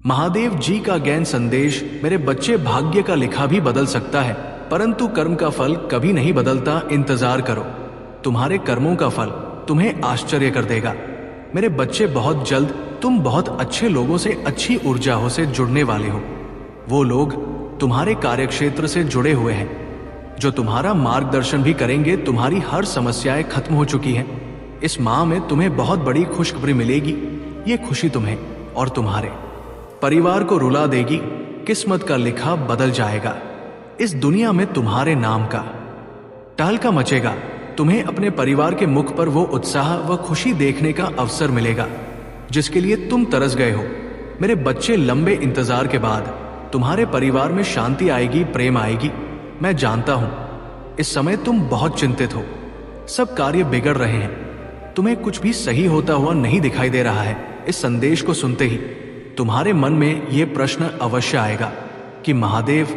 महादेव जी का ज्ञान संदेश। मेरे बच्चे, भाग्य का लिखा भी बदल सकता है, परंतु कर्म का फल कभी नहीं बदलता। इंतजार करो, तुम्हारे कर्मों का फल तुम्हें आश्चर्य कर देगा। मेरे बच्चे, बहुत जल्द तुम बहुत अच्छे लोगों से, अच्छी ऊर्जाओं से जुड़ने वाले हो। वो लोग तुम्हारे कार्यक्षेत्र से जुड़े हुए हैं, जो तुम्हारा मार्गदर्शन भी करेंगे। तुम्हारी हर समस्याएं खत्म हो चुकी हैं। इस माह में तुम्हें बहुत बड़ी खुशखबरी मिलेगी। ये खुशी तुम्हें और तुम्हारे परिवार को रुला देगी। किस्मत का लिखा बदल जाएगा। इस दुनिया में तुम्हारे नाम का टहलका मचेगा। तुम्हें अपने परिवार के मुख पर वो उत्साह व खुशी देखने का अवसर मिलेगा जिसके लिए तुम तरस गए हो। मेरे बच्चे, लंबे इंतजार के बाद तुम्हारे परिवार में शांति आएगी, प्रेम आएगी। मैं जानता हूं इस समय तुम बहुत चिंतित हो। सब कार्य बिगड़ रहे हैं, तुम्हें कुछ भी सही होता हुआ नहीं दिखाई दे रहा है। इस संदेश को सुनते ही तुम्हारे मन में ये प्रश्न अवश्य आएगा कि महादेव,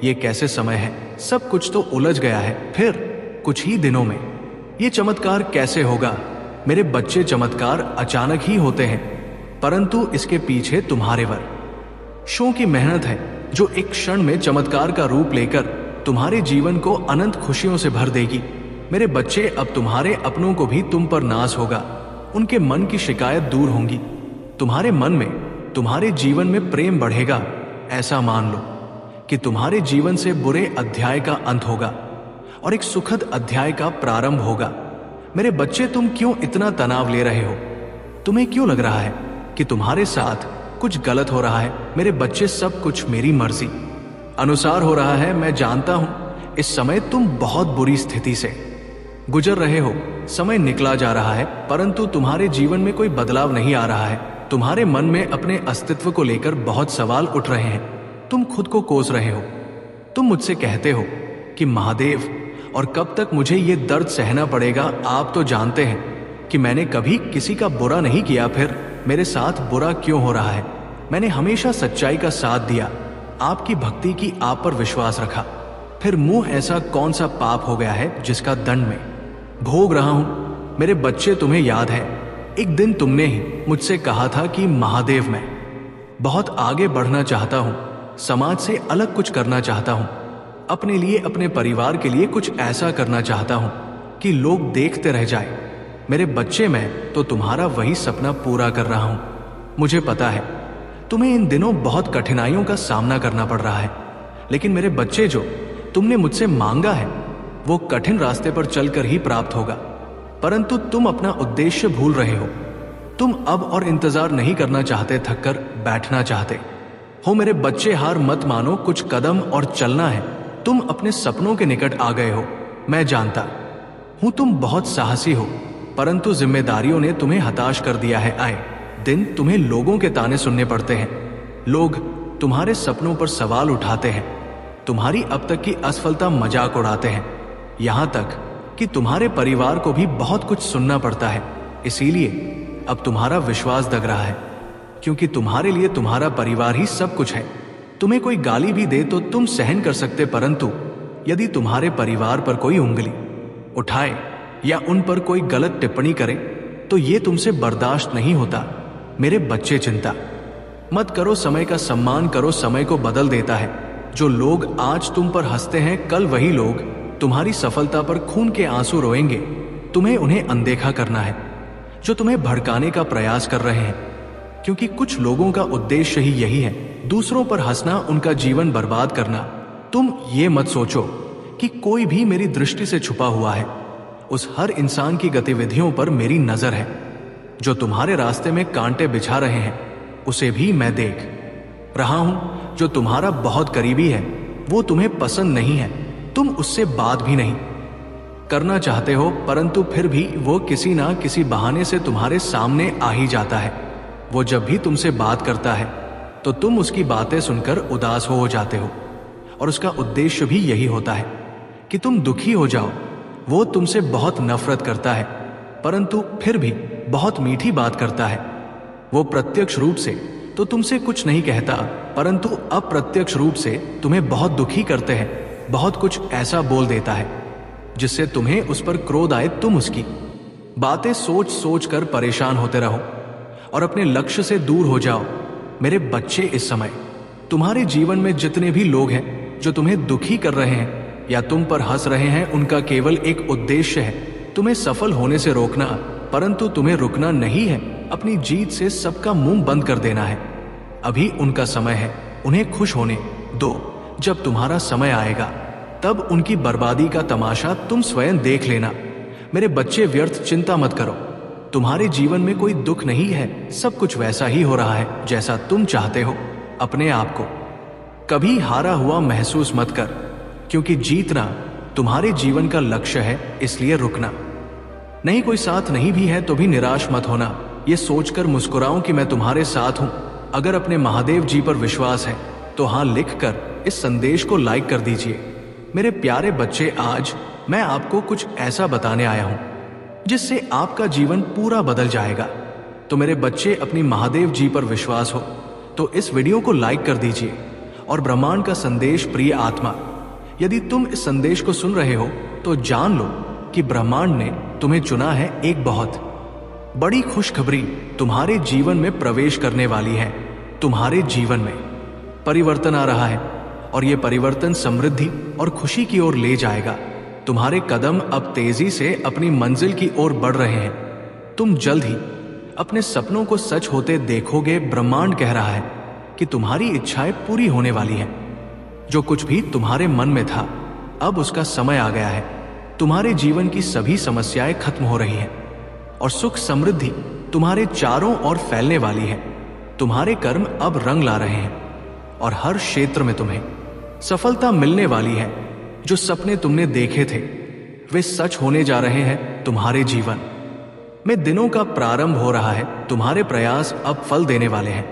ये कैसे समय है? सब कुछ तो उलझ गया है, फिर कुछ ही दिनों में ये चमत्कार कैसे होगा? मेरे बच्चे, चमत्कार अचानक ही होते हैं, परंतु इसके पीछे तुम्हारे वर्षों की मेहनत है, जो एक क्षण में चमत्कार का रूप लेकर तुम्हारे जीवन को अनंत खुशियों से भर देगी। मेरे बच्चे, अब तुम्हारे अपनों को भी तुम पर नाज होगा। उनके मन की शिकायत दूर होंगी। तुम्हारे मन में, तुम्हारे जीवन में प्रेम बढ़ेगा। ऐसा मान लो कि तुम्हारे जीवन से बुरे अध्याय का अंत होगा और एक सुखद अध्याय का प्रारंभ होगा। मेरे बच्चे, तुम क्यों इतना तनाव ले रहे हो? तुम्हें क्यों लग रहा है कि तुम्हारे साथ कुछ गलत हो रहा है? मेरे बच्चे, सब कुछ मेरी मर्जी अनुसार हो रहा है। मैं जानता हूं इस समय तुम बहुत बुरी स्थिति से गुजर रहे हो। समय निकला जा रहा है, परंतु तुम्हारे जीवन में कोई बदलाव नहीं आ रहा है। तुम्हारे मन में अपने अस्तित्व को लेकर बहुत सवाल उठ रहे हैं। तुम खुद को कोस रहे हो। तुम मुझसे कहते हो कि महादेव, और कब तक मुझे ये दर्द सहना पड़ेगा? आप तो जानते हैं कि मैंने कभी किसी का बुरा नहीं किया, फिर मेरे साथ बुरा क्यों हो रहा है? मैंने हमेशा सच्चाई का साथ दिया, आपकी भक्ति की, आप पर विश्वास रखा। फिर मुंह, ऐसा कौन सा पाप हो गया है जिसका दंड मैं भोग रहा हूं? मेरे बच्चे, तुम्हें याद है एक दिन तुमने ही मुझसे कहा था कि महादेव, मैं बहुत आगे बढ़ना चाहता हूं, समाज से अलग कुछ करना चाहता हूं, अपने लिए, अपने परिवार के लिए कुछ ऐसा करना चाहता हूं कि लोग देखते रह जाए। मेरे बच्चे, मैं तो तुम्हारा वही सपना पूरा कर रहा हूं। मुझे पता है तुम्हें इन दिनों बहुत कठिनाइयों का सामना करना पड़ रहा है, लेकिन मेरे बच्चे, जो तुमने मुझसे मांगा है वो कठिन रास्ते पर चलकर ही प्राप्त होगा। परंतु तुम अपना उद्देश्य भूल रहे हो। तुम अब और इंतजार नहीं करना चाहते, थककर बैठना चाहते हो। मेरे बच्चे, हार मत मानो, कुछ कदम और चलना है। तुम अपने सपनों के निकट आ गए हो। मैं जानता हूं तुम बहुत साहसी हो, परंतु जिम्मेदारियों ने तुम्हें हताश कर दिया है। आए दिन तुम्हें लोगों के ताने सुनने पड़ते हैं। लोग तुम्हारे सपनों पर सवाल उठाते हैं, तुम्हारी अब तक की असफलता मजाक उड़ाते हैं, यहां तक कि तुम्हारे परिवार को भी बहुत कुछ सुनना पड़ता है। इसीलिए अब तुम्हारा विश्वास दग रहा है, क्योंकि तुम्हारे लिए तुम्हारा परिवार ही सब कुछ है। तुम्हें कोई गाली भी दे तो तुम सहन कर सकते, परंतु यदि तुम्हारे परिवार पर कोई उंगली उठाए या उन पर कोई गलत टिप्पणी करे तो ये तुमसे बर्दाश्त नहीं होता। मेरे बच्चे, चिंता मत करो, समय का सम्मान करो। समय को बदल देता है। जो लोग आज तुम पर हंसते हैं, कल वही लोग तुम्हारी सफलता पर खून के आंसू रोएंगे। तुम्हें उन्हें अनदेखा करना है जो तुम्हें भड़काने का प्रयास कर रहे हैं, क्योंकि कुछ लोगों का उद्देश्य ही यही है, दूसरों पर हंसना, उनका जीवन बर्बाद करना। तुम ये मत सोचो कि कोई भी मेरी दृष्टि से छुपा हुआ है। उस हर इंसान की गतिविधियों पर मेरी नजर है। जो तुम्हारे रास्ते में कांटे बिछा रहे हैं, उसे भी मैं देख रहा हूं। जो तुम्हारा बहुत करीबी है, वो तुम्हें पसंद नहीं है, तुम उससे बात भी नहीं करना चाहते हो, परंतु फिर भी वो किसी ना किसी बहाने से तुम्हारे सामने आ ही जाता है। वो जब भी तुमसे बात करता है तो तुम उसकी बातें सुनकर उदास हो जाते हो, और उसका उद्देश्य भी यही होता है कि तुम दुखी हो जाओ। वो तुमसे बहुत नफरत करता है, परंतु फिर भी बहुत मीठी बात करता है। वो प्रत्यक्ष रूप से तो तुमसे कुछ नहीं कहता, परंतु अप्रत्यक्ष रूप से तुम्हें बहुत दुखी करते हैं। बहुत कुछ ऐसा बोल देता है जिससे तुम्हें उस पर क्रोध आए। तुम उसकी बातें सोच सोच कर परेशान होते रहो और अपने लक्ष्य से दूर हो जाओ। मेरे बच्चे, इस समय तुम्हारे जीवन में जितने भी लोग हैं जो तुम्हें दुखी कर रहे हैं या तुम पर हंस रहे हैं, उनका केवल एक उद्देश्य है, तुम्हें सफल होने से रोकना। परंतु तुम्हें रुकना नहीं है, अपनी जीत से सबका मुंह बंद कर देना है। अभी उनका समय है, उन्हें खुश होने दो। जब तुम्हारा समय आएगा तब उनकी बर्बादी का तमाशा तुम स्वयं देख लेना। मेरे बच्चे, व्यर्थ चिंता मत करो। तुम्हारे जीवन में कोई दुख नहीं है, सब कुछ वैसा ही हो रहा है जैसा तुम चाहते हो। अपने आप को कभी हारा हुआ महसूस मत कर, क्योंकि जीतना तुम्हारे जीवन का लक्ष्य है, इसलिए रुकना नहीं। कोई साथ नहीं भी है तो भी निराश मत होना। ये सोचकर मुस्कुराऊं कि मैं तुम्हारे साथ हूं। अगर अपने महादेव जी पर विश्वास है तो हाँ लिखकर इस संदेश को लाइक कर दीजिए। मेरे प्यारे बच्चे, आज मैं आपको कुछ ऐसा बताने आया हूं जिससे आपका जीवन पूरा बदल जाएगा। तो मेरे बच्चे, अपनी महादेव जी पर विश्वास हो तो इस वीडियो को लाइक कर दीजिए। और ब्रह्मांड का संदेश, प्रिय आत्मा, यदि तुम इस संदेश को सुन रहे हो तो जान लो कि ब्रह्मांड ने तुम्हें चुना है। एक बहुत बड़ी खुशखबरी तुम्हारे जीवन में प्रवेश करने वाली है। तुम्हारे जीवन में परिवर्तन आ रहा है और यह परिवर्तन समृद्धि और खुशी की ओर ले जाएगा। तुम्हारे कदम अब तेजी से अपनी मंजिल की ओर बढ़ रहे हैं। तुम जल्द ही अपने सपनों को सच होते देखोगे। ब्रह्मांड कह रहा है कि तुम्हारी इच्छाएं पूरी होने वाली हैं। जो कुछ भी तुम्हारे मन में था, अब उसका समय आ गया है। तुम्हारे जीवन की सभी समस्याएं खत्म हो रही हैं और सुख समृद्धि तुम्हारे चारों ओर फैलने वाली है। तुम्हारे कर्म अब रंग ला रहे हैं और हर क्षेत्र में तुम्हें सफलता मिलने वाली है। जो सपने तुमने देखे थे वे सच होने जा रहे हैं। तुम्हारे जीवन में दिनों का प्रारंभ हो रहा है। तुम्हारे प्रयास अब फल देने वाले हैं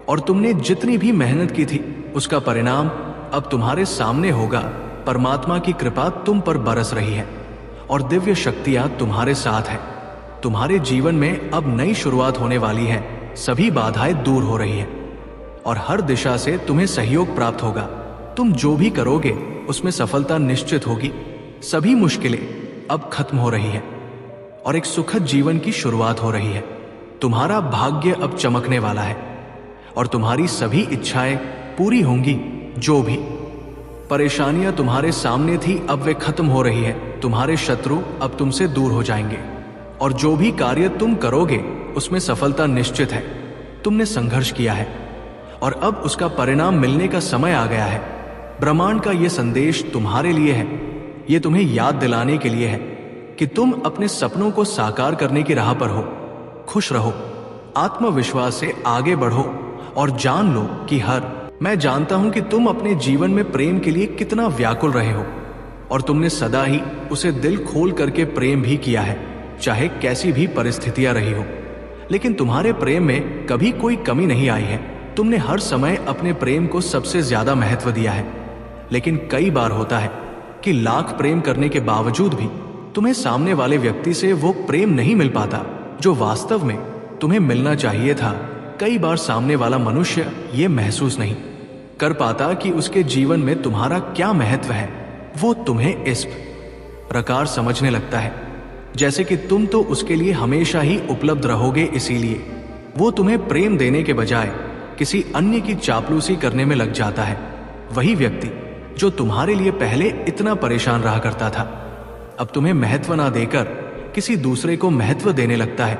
और तुमने जितनी भी मेहनत की थी उसका परिणाम अब तुम्हारे सामने होगा। परमात्मा की कृपा तुम पर बरस रही है और दिव्य शक्तियां तुम्हारे साथ है। तुम्हारे जीवन में अब नई शुरुआत होने वाली है। सभी बाधाएं दूर हो रही हैं और हर दिशा से तुम्हें सहयोग प्राप्त होगा। तुम जो भी करोगे उसमें सफलता निश्चित होगी। सभी मुश्किलें अब खत्म हो रही हैं और एक सुखद जीवन की शुरुआत हो रही है। तुम्हारा भाग्य अब चमकने वाला है और तुम्हारी सभी इच्छाएं पूरी होंगी। जो भी परेशानियां तुम्हारे सामने थी अब वे खत्म हो रही है। तुम्हारे शत्रु अब तुमसे दूर हो जाएंगे और जो भी कार्य तुम करोगे उसमें सफलता निश्चित है। तुमने संघर्ष किया है और अब उसका परिणाम मिलने का समय आ गया है। ब्रह्मांड का यह संदेश तुम्हारे लिए है। यह तुम्हें याद दिलाने के लिए है कि तुम अपने सपनों को साकार करने की राह पर हो। खुश रहो, आत्मविश्वास से आगे बढ़ो और जान लो कि मैं जानता हूं कि तुम अपने जीवन में प्रेम के लिए कितना व्याकुल रहे हो और तुमने सदा ही उसे दिल खोल करके प्रेम भी किया है, चाहे कैसी भी परिस्थितियां रही हो। लेकिन तुम्हारे प्रेम में कभी कोई कमी नहीं आई है। तुमने हर समय अपने प्रेम को सबसे ज्यादा महत्व दिया है। लेकिन कई बार होता है कि लाख प्रेम करने के बावजूद भी तुम्हें सामने वाले व्यक्ति से वो प्रेम नहीं मिल पाता जो वास्तव में तुम्हें मिलना चाहिए था। कई बार सामने वाला मनुष्य ये महसूस नहीं कर पाता कि उसके जीवन में तुम्हारा क्या महत्व है। वो तुम्हें इस प्रकार समझने लगता है जैसे कि तुम तो उसके लिए हमेशा ही उपलब्ध रहोगे। इसीलिए वो तुम्हें प्रेम देने के बजाय किसी अन्य की चापलूसी करने में लग जाता है। वही व्यक्ति जो तुम्हारे लिए पहले इतना परेशान रहा करता था, अब तुम्हें महत्व ना देकर किसी दूसरे को महत्व देने लगता है।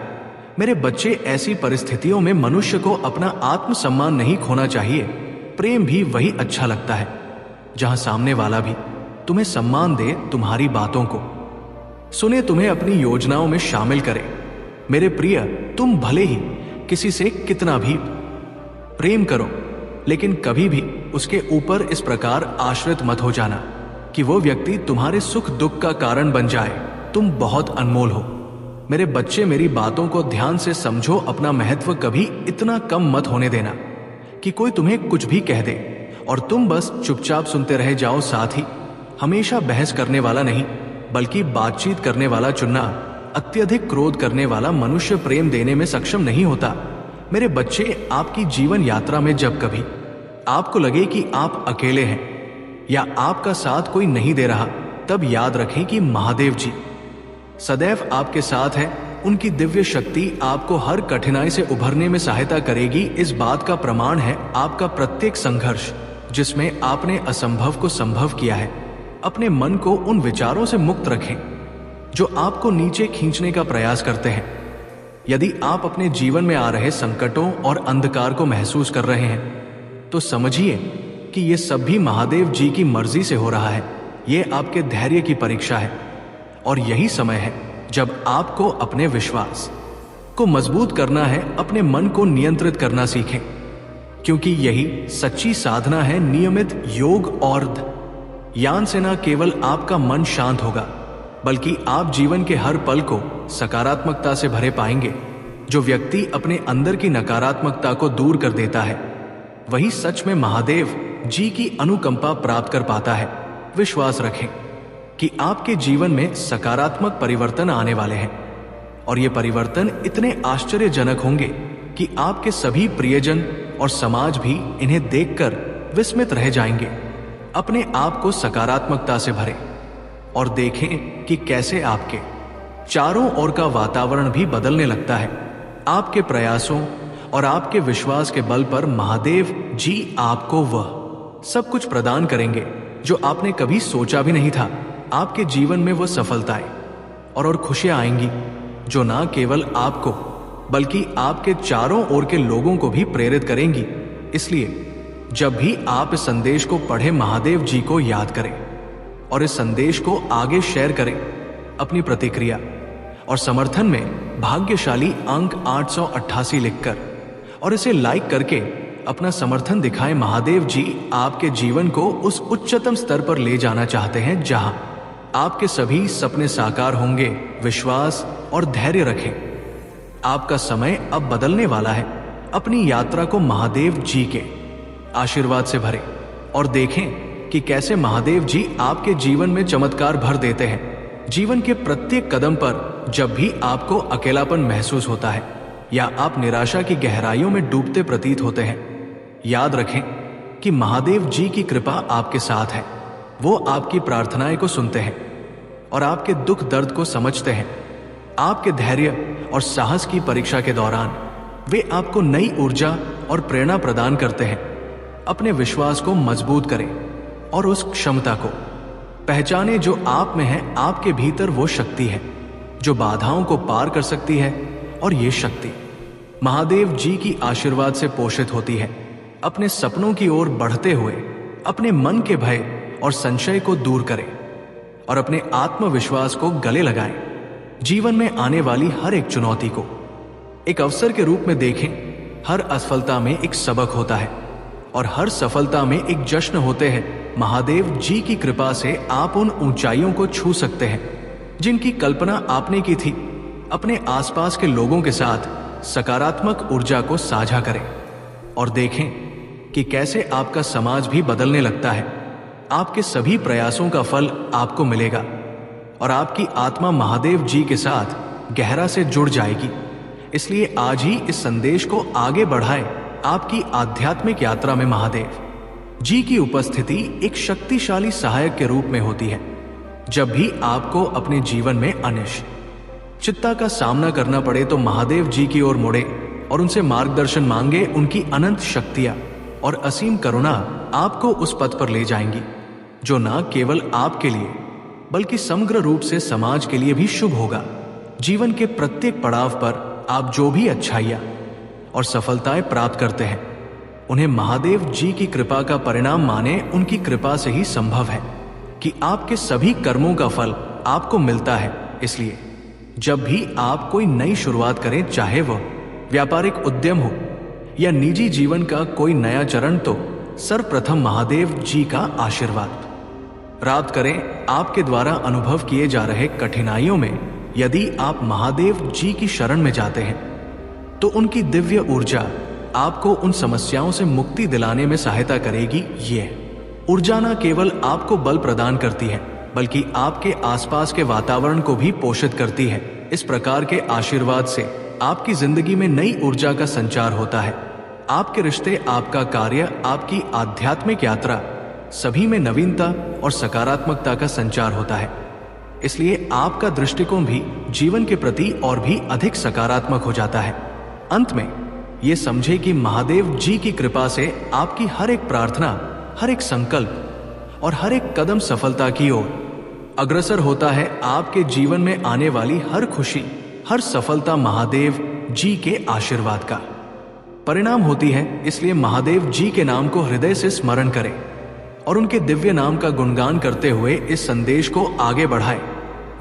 मेरे बच्चे, ऐसी परिस्थितियों में मनुष्य को अपना आत्मसम्मान नहीं खोना चाहिए। प्रेम भी वही अच्छा लगता है जहां सामने वाला भी तुम्हें सम्मान दे, तुम्हारी बातों को सुने, तुम्हें अपनी योजनाओं में शामिल करे। मेरे प्रिय, तुम भले ही किसी से कितना भी प्रेम करो, लेकिन कभी भी उसके ऊपर इस प्रकार आश्रित मत हो जाना कि वो व्यक्ति तुम्हारे सुख दुख का कारण बन जाए। तुम बहुत अनमोल हो। मेरे बच्चे, मेरी बातों को ध्यान से समझो। अपना महत्व कभी इतना कम मत होने देना कि कोई तुम्हें कुछ भी कह दे और तुम बस चुपचाप सुनते रह जाओ। साथ ही हमेशा बहस करने वाला नहीं बल्कि बातचीत करने वाला चुनना। अत्यधिक क्रोध करने वाला मनुष्य प्रेम देने में सक्षम नहीं होता। मेरे बच्चे, आपकी जीवन यात्रा में जब कभी आपको लगे कि आप अकेले हैं या आपका साथ कोई नहीं दे रहा, तब याद रखें कि महादेव जी सदैव आपके साथ है। उनकी दिव्य शक्ति आपको हर कठिनाई से उभरने में सहायता करेगी। इस बात का प्रमाण है आपका प्रत्येक संघर्ष जिसमें आपने असंभव को संभव किया है। अपने मन को उन विचारों से मुक्त रखें जो आपको नीचे खींचने का प्रयास करते हैं। यदि आप अपने जीवन में आ रहे संकटों और अंधकार को महसूस कर रहे हैं तो समझिए कि ये सब भी महादेव जी की मर्जी से हो रहा है। ये आपके धैर्य की परीक्षा है और यही समय है जब आपको अपने विश्वास को मजबूत करना है, अपने मन को नियंत्रित करना सीखें, क्योंकि यही सच्ची साधना है। नियमित योग और ध्यान से न केवल आपका मन शांत होगा बल्कि आप जीवन के हर पल को सकारात्मकता से भरे पाएंगे। जो व्यक्ति अपने अंदर की नकारात्मकता को दूर कर देता है वही सच में महादेव जी की अनुकंपा प्राप्त कर पाता है। विश्वास रखें कि आपके जीवन में सकारात्मक परिवर्तन आने वाले हैं और ये परिवर्तन इतने आश्चर्यजनक होंगे कि आपके सभी प्रियजन और समाज भी इन्हें देखकर विस्मित रह जाएंगे। अपने आप को सकारात्मकता से भरें और देखें कि कैसे आपके चारों ओर का वातावरण भी बदलने लगता है। आपके प्रयासों और आपके विश्वास के बल पर महादेव जी आपको वह सब कुछ प्रदान करेंगे जो आपने कभी सोचा भी नहीं था। आपके जीवन में वो सफलताएं और खुशियां आएंगी जो ना केवल आपको बल्कि आपके चारों ओर के लोगों को भी प्रेरित करेंगी। इसलिए जब भी आप इस संदेश को पढ़ें, महादेव जी को याद करें और इस संदेश को आगे शेयर करें। अपनी प्रतिक्रिया और समर्थन में भाग्यशाली अंक 888 लिखकर और इसे लाइक करके अपना समर्थन दिखाएं। महादेव जी आपके जीवन को उस उच्चतम स्तर पर ले जाना चाहते हैं जहां आपके सभी सपने साकार होंगे। विश्वास और धैर्य रखें, आपका समय अब बदलने वाला है। अपनी यात्रा को महादेव जी के आशीर्वाद से भरें और देखें कि कैसे महादेव जी आपके जीवन में चमत्कार भर देते हैं। जीवन के प्रत्येक कदम पर जब भी आपको अकेलापन महसूस होता है या आप निराशा की गहराइयों में डूबते प्रतीत होते हैं, याद रखें कि महादेव जी की कृपा आपके साथ है। वो आपकी प्रार्थनाएं को सुनते हैं और आपके दुख दर्द को समझते हैं। आपके धैर्य और साहस की परीक्षा के दौरान वे आपको नई ऊर्जा और प्रेरणा प्रदान करते हैं। अपने विश्वास को मजबूत करें और उस क्षमता को पहचाने जो आप में है। आपके भीतर वो शक्ति है जो बाधाओं को पार कर सकती है और ये शक्ति महादेव जी की आशीर्वाद से पोषित होती है। अपने सपनों की ओर बढ़ते हुए अपने मन के भय और संशय को दूर करें और अपने आत्मविश्वास को गले लगाएं। जीवन में आने वाली हर एक चुनौती को एक अवसर के रूप में देखें। हर असफलता में एक सबक होता है और हर सफलता में एक जश्न होते हैं। महादेव जी की कृपा से आप उन ऊंचाइयों को छू सकते हैं जिनकी कल्पना आपने की थी। अपने आसपास के लोगों के साथ सकारात्मक ऊर्जा को साझा करें और देखें कि कैसे आपका समाज भी बदलने लगता है। आपके सभी प्रयासों का फल आपको मिलेगा और आपकी आत्मा महादेव जी के साथ गहरा से जुड़ जाएगी। इसलिए आज ही इस संदेश को आगे बढ़ाएं। आपकी आध्यात्मिक यात्रा में महादेव जी की उपस्थिति एक शक्तिशाली सहायक के रूप में होती है। जब भी आपको अपने जीवन में अनिश्चितता का सामना करना पड़े तो महादेव जी की ओर मुड़े और उनसे मार्गदर्शन मांगे। उनकी अनंत शक्तियां और असीम करुणा आपको उस पथ पर ले जाएंगी जो न केवल आपके लिए बल्कि समग्र रूप से समाज के लिए भी शुभ होगा। जीवन के प्रत्येक पड़ाव पर आप जो भी अच्छाइयां और सफलताएं प्राप्त करते हैं उन्हें महादेव जी की कृपा का परिणाम माने। उनकी कृपा से ही संभव है कि आपके सभी कर्मों का फल आपको मिलता है। इसलिए जब भी आप कोई नई शुरुआत करें, चाहे वह व्यापारिक उद्यम हो या निजी जीवन का कोई नया चरण, तो सर्वप्रथम महादेव जी का आशीर्वाद प्राप्त करें। आपके द्वारा अनुभव किए जा रहे कठिनाइयों में यदि आप महादेव जी की शरण में जाते हैं तो उनकी दिव्य ऊर्जा आपको उन समस्याओं से मुक्ति दिलाने में सहायता करेगी। ये ऊर्जा न केवल आपको बल प्रदान करती है बल्कि आपके आसपास के वातावरण को भी पोषित करती है। इस प्रकार के आशीर्वाद से आपकी जिंदगी में नई ऊर्जा का संचार होता है। आपके रिश्ते, आपका कार्य, आपकी आध्यात्मिक यात्रा, सभी में नवीनता और सकारात्मकता का संचार होता है। इसलिए आपका दृष्टिकोण भी जीवन के प्रति और भी अधिक सकारात्मक हो जाता है। अंत में ये समझे कि महादेव जी की कृपा से आपकी हर एक प्रार्थना, हर एक संकल्प और हर एक कदम सफलता की ओर अग्रसर होता है। आपके जीवन में आने वाली हर खुशी, हर सफलता महादेव जी के आशीर्वाद का परिणाम होती है। इसलिए महादेव जी के नाम को हृदय से स्मरण करें और उनके दिव्य नाम का गुणगान करते हुए इस संदेश को आगे बढ़ाएं।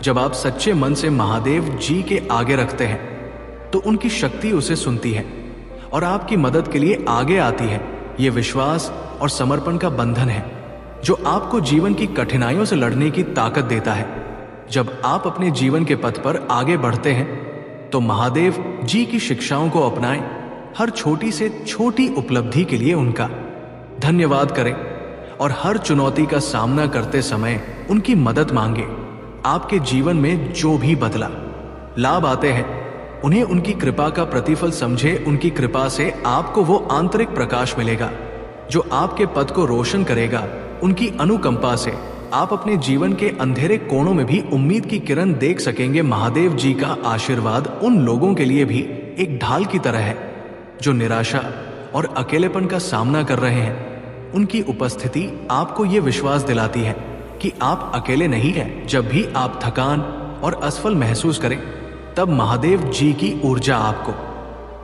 जब आप सच्चे मन से महादेव जी के आगे रखते हैं तो उनकी शक्ति उसे सुनती है और आपकी मदद के लिए आगे आती है। ये विश्वास और समर्पण का बंधन है जो आपको जीवन की कठिनाइयों से लड़ने की ताकत देता है। जब आप अपने जीवन के पथ पर आगे बढ़ते हैं तो महादेव जी की शिक्षाओं को अपनाएं। हर छोटी से छोटी उपलब्धि के लिए उनका धन्यवाद करें और हर चुनौती का सामना करते समय उनकी मदद मांगे। आपके जीवन में जो भी बदला लाभ आते हैं उन्हें उनकी कृपा का प्रतिफल समझे। उनकी कृपा से आपको वो आंतरिक प्रकाश मिलेगा जो आपके पथ को रोशन करेगा। उनकी अनुकंपा से आप अपने जीवन के अंधेरे कोणों में भी उम्मीद की किरण देख सकेंगे। महादेव जी का आशीर्वाद उन लोगों के लिए भी एक ढाल की तरह है जो निराशा और अकेलेपन का सामना कर रहे हैं। उनकी उपस्थिति आपको ये विश्वास दिलाती है कि आप अकेले नहीं हैं। जब भी आप थकान और असफल महसूस करें तब महादेव जी की ऊर्जा आपको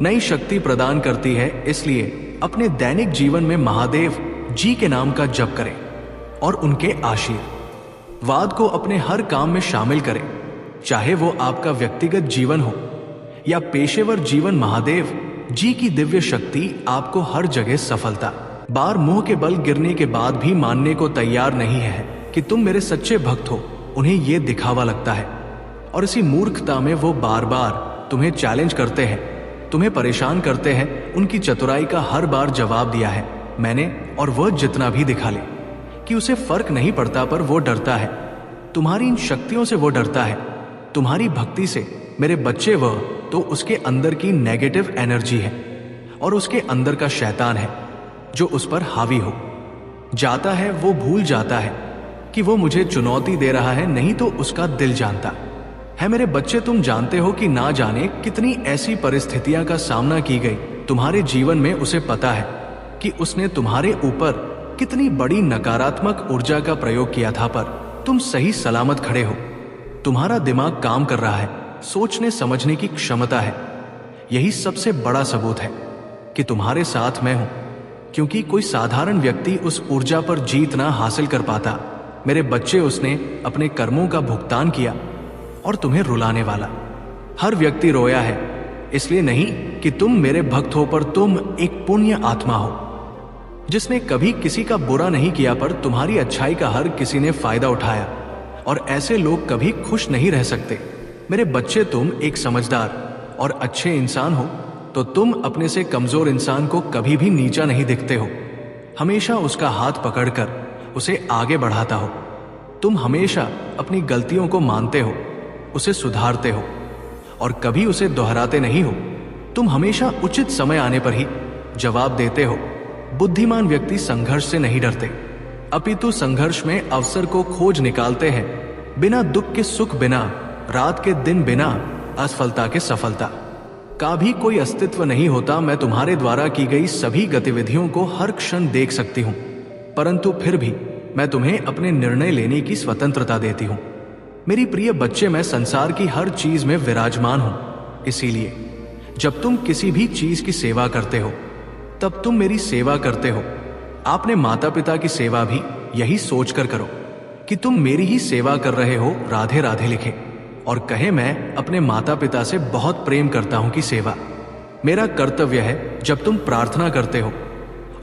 नई शक्ति प्रदान करती है। इसलिए अपने दैनिक जीवन में महादेव जी के नाम का जप करें और उनके आशीर्वाद को अपने हर काम में शामिल करें, चाहे वो आपका व्यक्तिगत जीवन हो या पेशेवर जीवन। महादेव जी की दिव्य शक्ति आपको हर जगह सफलता बार मुंह के बल गिरने के बाद भी मानने को तैयार नहीं है कि तुम मेरे सच्चे भक्त हो। उन्हें यह दिखावा लगता है और इसी मूर्खता में वो बार बार तुम्हें चैलेंज करते हैं, तुम्हें परेशान करते हैं। उनकी चतुराई का हर बार जवाब दिया है मैंने, और वह जितना भी दिखा ले कि उसे फर्क नहीं पड़ता, पर वो डरता है तुम्हारी इन शक्तियों से। वो डरता है तुम्हारी भक्ति से। मेरे बच्चे, वह तो उसके अंदर की नेगेटिव एनर्जी है और उसके अंदर का शैतान है जो उस पर हावी हो जाता है। वो भूल जाता है कि वो मुझे चुनौती दे रहा है, नहीं तो उसका दिल जानता है। मेरे बच्चे, तुम जानते हो कि ना जाने कितनी ऐसी परिस्थितियां का सामना की गई तुम्हारे जीवन में। उसे पता है कि उसने तुम्हारे ऊपर कितनी बड़ी नकारात्मक ऊर्जा का प्रयोग किया था, पर तुम सही सलामत खड़े हो। तुम्हारा दिमाग काम कर रहा है, सोचने समझने की क्षमता है। यही सबसे बड़ा सबूत है कि तुम्हारे साथ मैं हूं, क्योंकि कोई साधारण व्यक्ति उस ऊर्जा पर जीत ना हासिल कर पाता। मेरे बच्चे, उसने अपने कर्मों का भुगतान किया और तुम्हें रुलाने वाला हर व्यक्ति रोया है, इसलिए नहीं कि तुम मेरे भक्त हो, पर तुम एक पुण्य आत्मा हो जिसने कभी किसी का बुरा नहीं किया, पर तुम्हारी अच्छाई का हर किसी ने फायदा उठाया। और ऐसे लोग कभी खुश नहीं रह सकते। मेरे बच्चे, तुम एक समझदार और अच्छे इंसान हो, तो तुम अपने से कमजोर इंसान को कभी भी नीचा नहीं दिखते हो। हमेशा उसका हाथ पकड़कर उसे आगे बढ़ाता हो। तुम हमेशा अपनी गलतियों को मानते हो, उसे सुधारते हो और कभी उसे दोहराते नहीं हो। तुम हमेशा उचित समय आने पर ही जवाब देते हो। बुद्धिमान व्यक्ति संघर्ष से नहीं डरते, अपितु संघर्ष में अवसर को खोज निकालते हैं। बिना दुख के सुख, बिना रात के दिन, बिना असफलता के सफलता का भी कोई अस्तित्व नहीं होता। मैं तुम्हारे द्वारा की गई सभी गतिविधियों को हर क्षण देख सकती हूं, परंतु फिर भी मैं तुम्हें अपने निर्णय लेने की स्वतंत्रता देती हूं। मेरी प्रिय बच्चे, मैं संसार की हर चीज में विराजमान हूं। इसीलिए जब तुम किसी भी चीज की सेवा करते हो तब तुम मेरी सेवा करते हो। आपने माता पिता की सेवा भी यही सोचकर करो कि तुम मेरी ही सेवा कर रहे हो। राधे राधे लिखे और कहे, मैं अपने माता पिता से बहुत प्रेम करता हूं कि सेवा मेरा कर्तव्य है। जब तुम प्रार्थना करते हो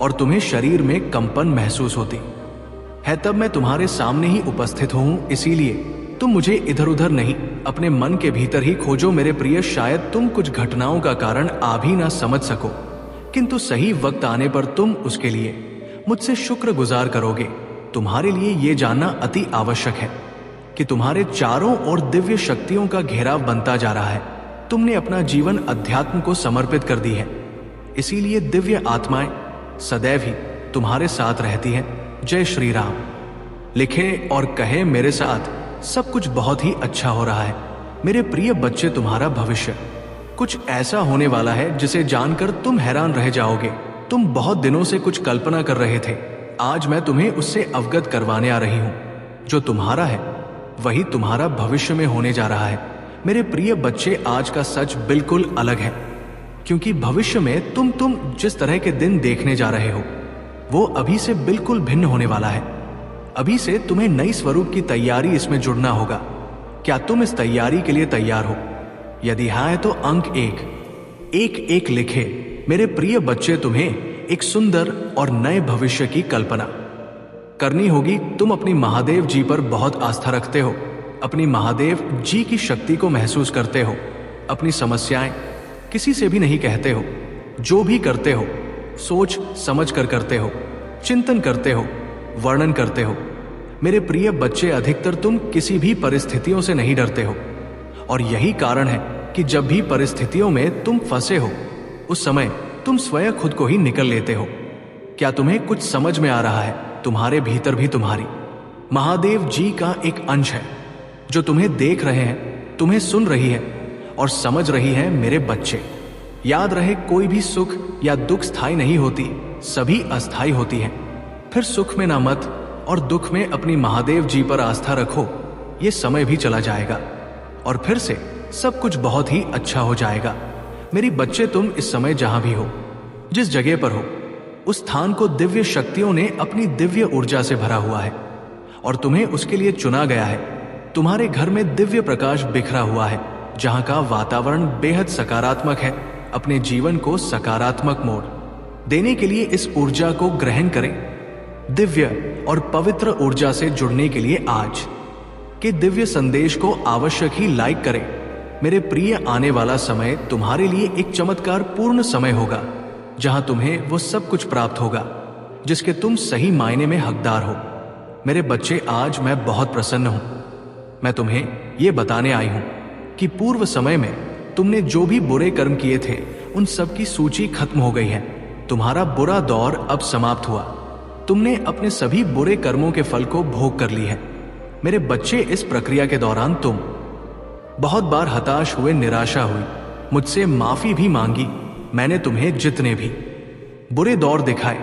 और तुम्हें शरीर में कंपन महसूस होती है, तब मैं तुम्हारे सामने ही उपस्थित हूं। इसीलिए तुम मुझे इधर उधर नहीं, अपने मन के भीतर ही खोजो। मेरे प्रिय, शायद तुम कुछ घटनाओं का कारण आ भी ना समझ सको, किंतु सही वक्त आने पर तुम उसके लिए मुझसे शुक्रगुजार करोगे। तुम्हारे लिए यह जानना अति आवश्यक है कि तुम्हारे चारों ओर दिव्य शक्तियों का घेराव बनता जा रहा है। तुमने अपना जीवन अध्यात्म को समर्पित कर दी है, इसीलिए दिव्य आत्माएं सदैव ही तुम्हारे साथ रहती हैं। जय श्री राम लिखे और कहे मेरे साथ, सब कुछ बहुत ही अच्छा हो रहा है। मेरे प्रिय बच्चे, तुम्हारा भविष्य कुछ ऐसा होने वाला है जिसे जानकर तुम हैरान रह जाओगे। तुम बहुत दिनों से कुछ कल्पना कर रहे थे, आज मैं तुम्हें उससे अवगत करवाने आ रही हूँ। जो तुम्हारा है वही तुम्हारा भविष्य में होने जा रहा है। मेरे प्रिय बच्चे, आज का सच बिल्कुल अलग है, क्योंकि भविष्य में तुम जिस तरह के दिन देखने जा रहे हो वो अभी से बिल्कुल भिन्न होने वाला है। अभी से तुम्हें नई स्वरूप की तैयारी इसमें जुड़ना होगा। क्या तुम इस तैयारी के लिए तैयार हो? यदि हाँ है तो अंक एक लिखे। मेरे प्रिय बच्चे, तुम्हें एक सुंदर और नए भविष्य की कल्पना करनी होगी। तुम अपनी महादेव जी पर बहुत आस्था रखते हो, अपनी महादेव जी की शक्ति को महसूस करते हो। अपनी समस्याएं किसी से भी नहीं कहते हो, जो भी करते हो सोच समझ कर करते हो, चिंतन करते हो, वर्णन करते हो। मेरे प्रिय बच्चे, अधिकतर तुम किसी भी परिस्थितियों से नहीं डरते हो, और यही कारण है कि जब भी परिस्थितियों में तुम फंसे हो उस समय तुम स्वयं खुद को ही निकल लेते हो। क्या तुम्हें कुछ समझ में आ रहा है? तुम्हारे भीतर भी तुम्हारी महादेव जी का एक अंश है जो तुम्हें देख रहे हैं, तुम्हें सुन रही है और समझ रही है। मेरे बच्चे, याद रहे, कोई भी सुख या दुख स्थायी नहीं होती, सभी अस्थायी होती है। फिर सुख में ना मत और दुख में अपनी महादेव जी पर आस्था रखो। ये समय भी चला जाएगा और फिर से सब कुछ बहुत ही अच्छा हो जाएगा। मेरी बच्चे, तुम इस समय जहां भी हो, जिस जगह पर हो, उस स्थान को दिव्य शक्तियों ने अपनी दिव्य ऊर्जा से भरा हुआ है और तुम्हें उसके लिए चुना गया है। तुम्हारे घर में दिव्य प्रकाश बिखरा हुआ है, जहां का वातावरण बेहद सकारात्मक है। अपने जीवन को सकारात्मक मोड़ देने के लिए इस ऊर्जा को ग्रहण करें। दिव्य और पवित्र ऊर्जा से जुड़ने के लिए आज के दिव्य संदेश को आवश्यक ही लाइक करें। मेरे प्रिय, आने वाला समय तुम्हारे लिए एक चमत्कार पूर्ण समय होगा, जहां तुम्हें वो सब कुछ प्राप्त होगा जिसके तुम सही मायने में हकदार हो। मेरे बच्चे, आज मैं बहुत प्रसन्न हूं। मैं तुम्हें ये बताने आई हूं कि पूर्व समय में तुमने जो भी बुरे कर्म किए थे उन सब की सूची खत्म हो गई है। तुम्हारा बुरा दौर अब समाप्त हुआ। तुमने अपने सभी बुरे कर्मों के फल को भोग कर ली है। मेरे बच्चे, इस प्रक्रिया के दौरान तुम बहुत बार हताश हुए, निराशा हुई, मुझसे माफी भी मांगी। मैंने तुम्हें जितने भी बुरे दौर दिखाए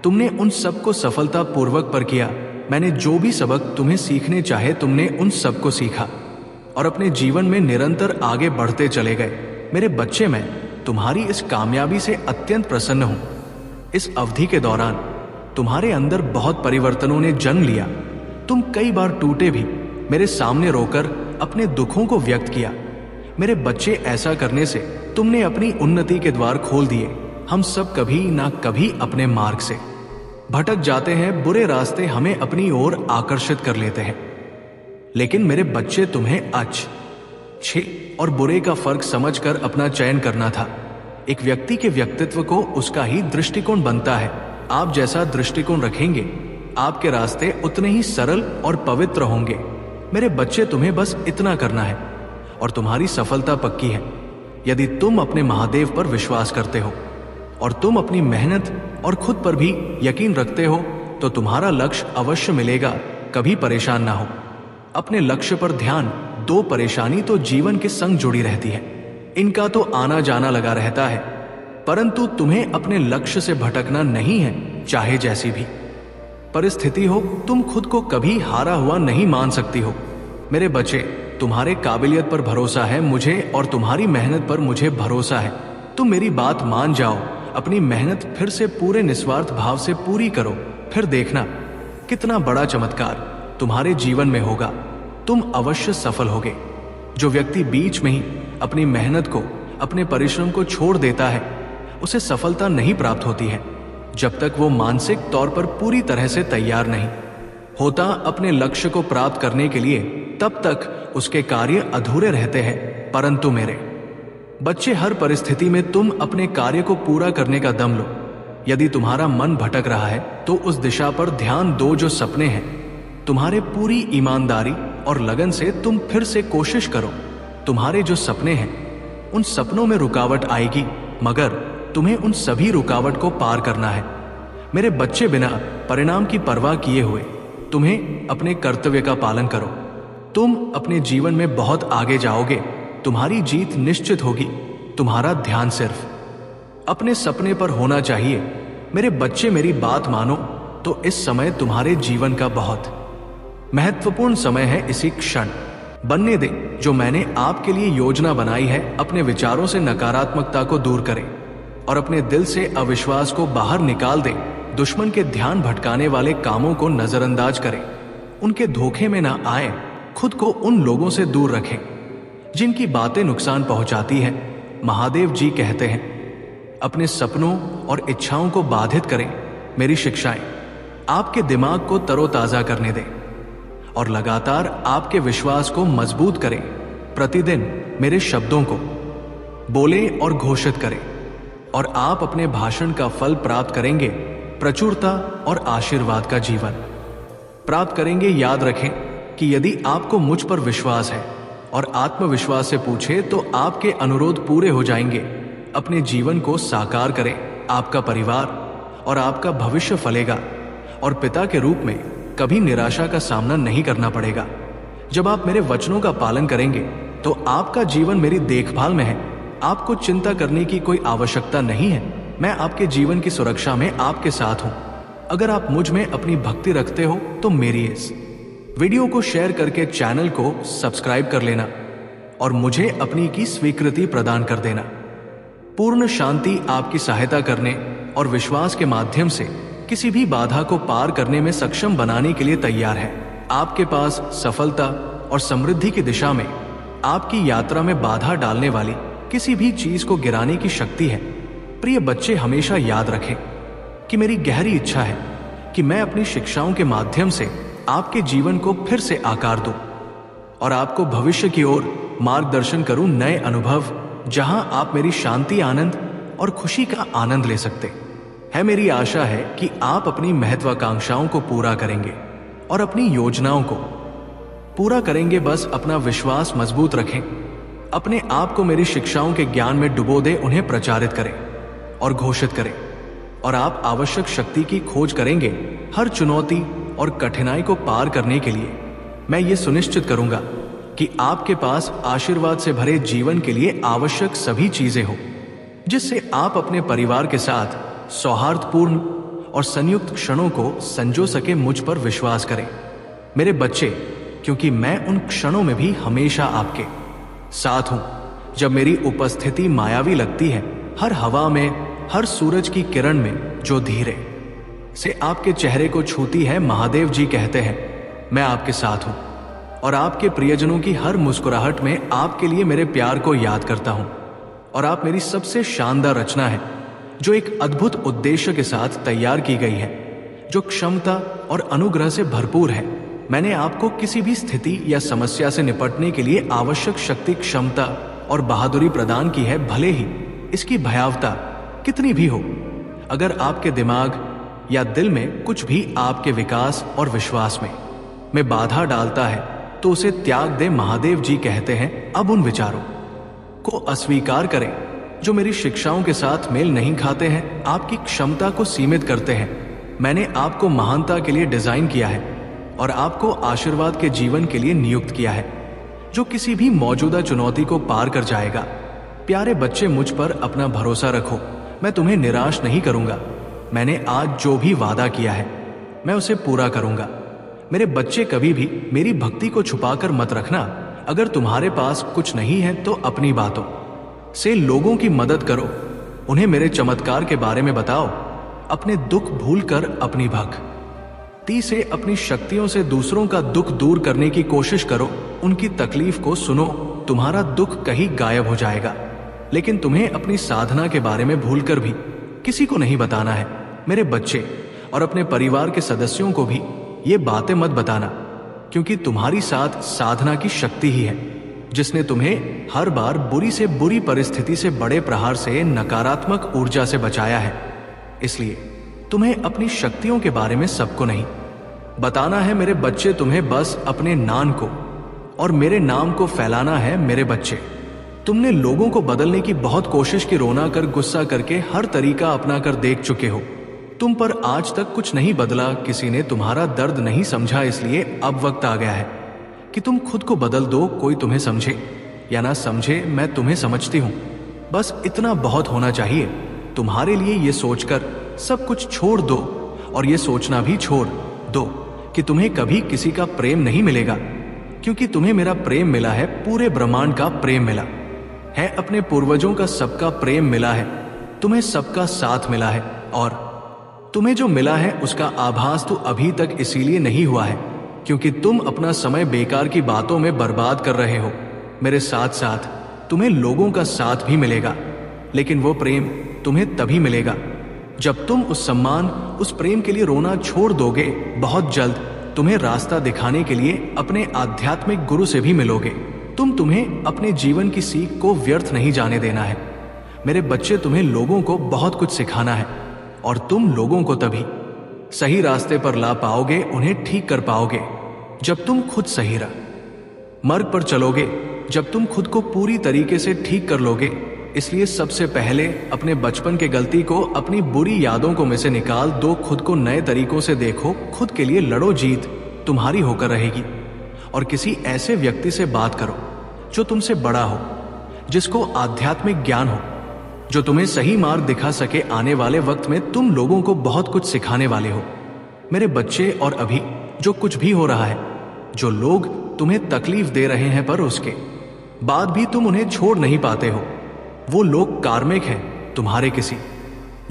तुमने उन सबको सफलतापूर्वक पर किया। मैंने जो भी सबक तुम्हें सीखने चाहे तुमने उन सबको सीखा और अपने जीवन में निरंतर आगे बढ़ते चले गए। मेरे बच्चे, मैं तुम्हारी इस कामयाबी से अत्यंत प्रसन्न हूं। इस अवधि के दौरान तुम्हारे अंदर बहुत परिवर्तनों ने जन्म लिया। तुम कई बार टूटे भी, मेरे सामने रोकर अपने दुखों को व्यक्त किया। मेरे बच्चे, ऐसा करने से तुमने अपनी उन्नति के द्वार खोल दिए। हम सब कभी ना कभी अपने मार्ग से भटक जाते हैं, बुरे रास्ते हमें अपनी ओर आकर्षित कर लेते हैं। लेकिन मेरे बच्चे, तुम्हें अच्छे और बुरे का फर्क समझकर अपना चयन करना था। एक व्यक्ति के व्यक्तित्व को उसका ही दृष्टिकोण बनता है। आप जैसा दृष्टिकोण रखेंगे, आपके रास्ते उतने ही सरल और पवित्र होंगे। मेरे बच्चे, तुम्हें बस इतना करना है और तुम्हारी सफलता पक्की है। यदि तुम अपने महादेव पर विश्वास करते हो और तुम अपनी मेहनत और खुद पर भी यकीन रखते हो तो तुम्हारा लक्ष्य अवश्य मिलेगा। कभी परेशान ना हो, अपने लक्ष्य पर ध्यान दो। परेशानी तो जीवन के संग जुड़ी रहती है, इनका तो आना जाना लगा रहता है, परंतु तुम्हें अपने लक्ष्य से भटकना नहीं है। चाहे जैसी भी परिस्थिति हो, तुम खुद को कभी हारा हुआ नहीं मान सकती हो। मेरे बच्चे, तुम्हारे काबिलियत पर भरोसा है मुझे और तुम्हारी मेहनत पर मुझे भरोसा है। तुम मेरी बात मान जाओ, अपनी मेहनत फिर से पूरे निस्वार्थ भाव से पूरी करो, फिर देखना कितना बड़ा चमत्कार तुम्हारे जीवन में होगा। तुम अवश्य सफल होगे। जो व्यक्ति बीच में ही अपनी मेहनत को, अपने परिश्रम को छोड़ देता है, उसे सफलता नहीं प्राप्त होती है जब तक वो मानसिक तौर पर पूरी तरह से तैयार नहीं होता अपने लक्ष्य को प्राप्त करने के लिए। तब तक उसके कार्य अधूरे रहते हैं। परंतु मेरे बच्चे, हर परिस्थिति में तुम अपने कार्य को पूरा करने का दम लो। यदि तुम्हारा मन भटक रहा है तो उस दिशा पर ध्यान दो जो सपने हैं। तुम्हारे पूरी ईमानदारी और लगन से तुम फिर से कोशिश करो। तुम्हारे जो सपने हैं उन सपनों में रुकावट आएगी, मगर तुम्हें उन सभी रुकावट को पार करना है। मेरे बच्चे, बिना परिणाम की परवाह किए हुए तुम्हें अपने कर्तव्य का पालन करो। तुम अपने जीवन में बहुत आगे जाओगे। तुम्हारी जीत निश्चित होगी। तुम्हारा ध्यान सिर्फ अपने सपने पर होना चाहिए। मेरे बच्चे, मेरी बात मानो तो इस समय तुम्हारे जीवन का बहुत महत्वपूर्ण समय है। इसी क्षण बनने दे जो मैंने आपके लिए योजना बनाई है। अपने विचारों से नकारात्मकता को दूर करें और अपने दिल से अविश्वास को बाहर निकाल दें। दुश्मन के ध्यान भटकाने वाले कामों को नजरअंदाज करें। उनके धोखे में ना आए। खुद को उन लोगों से दूर रखें जिनकी बातें नुकसान पहुंचाती है। महादेव जी कहते हैं, अपने सपनों और इच्छाओं को बाधित करें। मेरी शिक्षाएं आपके दिमाग को तरोताजा करने दें और लगातार आपके विश्वास को मजबूत करें। प्रतिदिन मेरे शब्दों को बोलें और घोषित करें और आप अपने भाषण का फल प्राप्त करेंगे। प्रचुरता और आशीर्वाद का जीवन प्राप्त करेंगे। याद रखें कि यदि आपको मुझ पर विश्वास है और आत्मविश्वास से पूछे तो आपके अनुरोध पूरे हो जाएंगे। अपने जीवन को साकार करें। आपका परिवार और आपका भविष्य फलेगा और पिता के रूप में कभी निराशा का सामना नहीं करना पड़ेगा। जब आप मेरे वचनों का पालन करेंगे तो आपका जीवन मेरी देखभाल में है। आपको चिंता करने की कोई आवश्यकता नहीं है। मैं आपके जीवन की सुरक्षा में आपके साथ हूं। अगर आप मुझ में अपनी भक्ति रखते हो तो मेरी इस वीडियो को शेयर करके चैनल को सब्सक्राइब कर लेना और मुझे अपनी की स्वीकृति प्रदान कर देना। पूर्ण शांति आपकी सहायता करने और विश्वास के माध्यम से किसी भी बाधा को पार करने में सक्षम बनाने के लिए तैयार है। आपके पास सफलता और समृद्धि की दिशा में आपकी यात्रा में बाधा डालने वाली किसी भी चीज को गिराने की शक्ति है। प्रिय बच्चे, हमेशा याद रखें कि मेरी गहरी इच्छा है कि मैं अपनी शिक्षाओं के माध्यम से आपके जीवन को फिर से आकार दूं और आपको भविष्य की ओर मार्गदर्शन करूं। नए अनुभव जहां आप मेरी शांति, आनंद और खुशी का आनंद ले सकते है। मेरी आशा है कि आप अपनी महत्वाकांक्षाओं को पूरा करेंगे और अपनी योजनाओं को पूरा करेंगे। बस अपना विश्वास मजबूत रखें। अपने आप को मेरी शिक्षाओं के ज्ञान में डुबो दें, उन्हें प्रचारित करें और घोषित करें और आप आवश्यक शक्ति की खोज करेंगे। हर चुनौती और कठिनाई को पार करने के लिए मैं ये सुनिश्चित करूंगा कि आपके पास आशीर्वाद से भरे जीवन के लिए आवश्यक सभी चीजें हो, जिससे आप अपने परिवार के साथ सौहार्दपूर्ण और संयुक्त क्षणों को संजो सके। मुझ पर विश्वास करें मेरे बच्चे, क्योंकि मैं उन क्षणों में भी हमेशा आपके साथ हूं जब मेरी उपस्थिति मायावी लगती है। हर हवा में, हर सूरज की किरण में जो धीरे से आपके चेहरे को छूती है। महादेव जी कहते हैं, मैं आपके साथ हूं और आपके प्रियजनों की हर मुस्कुराहट में आपके लिए मेरे प्यार को याद करता हूं। और आप मेरी सबसे शानदार रचना है जो एक अद्भुत उद्देश्य के साथ तैयार की गई है, जो क्षमता और अनुग्रह से भरपूर है। मैंने आपको किसी भी स्थिति या समस्या से निपटने के लिए आवश्यक शक्ति, क्षमता और बहादुरी प्रदान की है, भले ही इसकी भयावता कितनी भी हो। अगर आपके दिमाग या दिल में कुछ भी आपके विकास और विश्वास में बाधा डालता है तो उसे त्याग दे। महादेव जी कहते हैं, अब उन विचारों को अस्वीकार करें जो मेरी शिक्षाओं के साथ मेल नहीं खाते हैं, आपकी क्षमता को सीमित करते हैं। मैंने आपको महानता के लिए डिजाइन किया है और आपको आशीर्वाद के जीवन के लिए नियुक्त किया है, जो किसी भी मौजूदा चुनौती को पार कर जाएगा। प्यारे बच्चे, मुझ पर अपना भरोसा रखो। मैं तुम्हें निराश नहीं करूंगा। मैंने आज जो भी वादा किया है मैं उसे पूरा करूंगा। मेरे बच्चे, कभी भी मेरी भक्ति को छुपाकर मत रखना। अगर तुम्हारे पास कुछ नहीं है तो अपनी बातों से लोगों की मदद करो। उन्हें मेरे चमत्कार के बारे में बताओ। अपने दुख भूलकर अपनी भक्ति से, अपनी शक्तियों से दूसरों का दुख दूर करने की कोशिश करो। उनकी तकलीफ को सुनो। तुम्हारा दुख कहीं गायब हो जाएगा, लेकिन तुम्हें अपनी साधना के बारे में भूलकर भी किसी को नहीं बताना है। मेरे बच्चे, और अपने परिवार के सदस्यों को भी ये बातें मत बताना, क्योंकि तुम्हारी साथ साधना की शक्ति ही है जिसने तुम्हें हर बार बुरी से बुरी परिस्थिति से, बड़े प्रहार से, नकारात्मक ऊर्जा से बचाया है। इसलिए तुम्हें अपनी शक्तियों के बारे में सबको नहीं बताना है। मेरे बच्चे, तुम्हें बस अपने नाम को और मेरे नाम को फैलाना है। मेरे बच्चे, तुमने लोगों को बदलने की बहुत कोशिश की, रोना कर, गुस्सा करके, हर तरीका अपना कर देख चुके हो। तुम पर आज तक कुछ नहीं बदला। किसी ने तुम्हारा दर्द नहीं समझा। इसलिए अब वक्त आ गया है कि तुम खुद को बदल दो, कोई तुम्हें समझे या ना समझे, मैं तुम्हें समझती हूं। बस इतना बहुत होना चाहिए तुम्हारे लिए ये सोचकर सब कुछ छोड़ दो, और ये सोचना भी छोड़ दो कि तुम्हें कभी किसी का प्रेम नहीं मिलेगा, क्योंकि तुम्हें मेरा प्रेम मिला है, पूरे ब्रह्मांड का प्रेम मिला है, अपने पूर्वजों का सबका प्रेम मिला है, तुम्हें सबका साथ मिला है, और तुम्हें जो मिला है उसका आभास तो अभी तक इसीलिए नहीं हुआ है क्योंकि तुम अपना समय बेकार की बातों में बर्बाद कर रहे हो। मेरे साथ साथ तुम्हें लोगों का साथ भी मिलेगा, लेकिन वो प्रेम तुम्हें तभी मिलेगा जब तुम उस सम्मान, उस प्रेम के लिए रोना छोड़ दोगे। बहुत जल्द तुम्हें रास्ता दिखाने के लिए अपने आध्यात्मिक गुरु से भी मिलोगे। तुम्हें अपने जीवन की सीख को व्यर्थ नहीं जाने देना है। मेरे बच्चे, तुम्हें लोगों को बहुत कुछ सिखाना है, और तुम लोगों को तभी सही रास्ते पर ला पाओगे, उन्हें ठीक कर पाओगे, जब तुम खुद सही मार्ग पर चलोगे, जब तुम खुद को पूरी तरीके से ठीक कर लोगे। इसलिए सबसे पहले अपने बचपन के गलती को, अपनी बुरी यादों को में से निकाल दो, खुद को नए तरीकों से देखो, खुद के लिए लड़ो, जीत तुम्हारी होकर रहेगी। और किसी ऐसे व्यक्ति से बात करो जो तुमसे बड़ा हो, जिसको आध्यात्मिक ज्ञान हो, जो तुम्हें सही मार्ग दिखा सके। आने वाले वक्त में तुम लोगों को बहुत कुछ सिखाने वाले हो मेरे बच्चे। और अभी जो कुछ भी हो रहा है, जो लोग तुम्हें तकलीफ दे रहे हैं, पर उसके बाद भी तुम उन्हें छोड़ नहीं पाते हो, वो लोग कार्मिक हैं, तुम्हारे किसी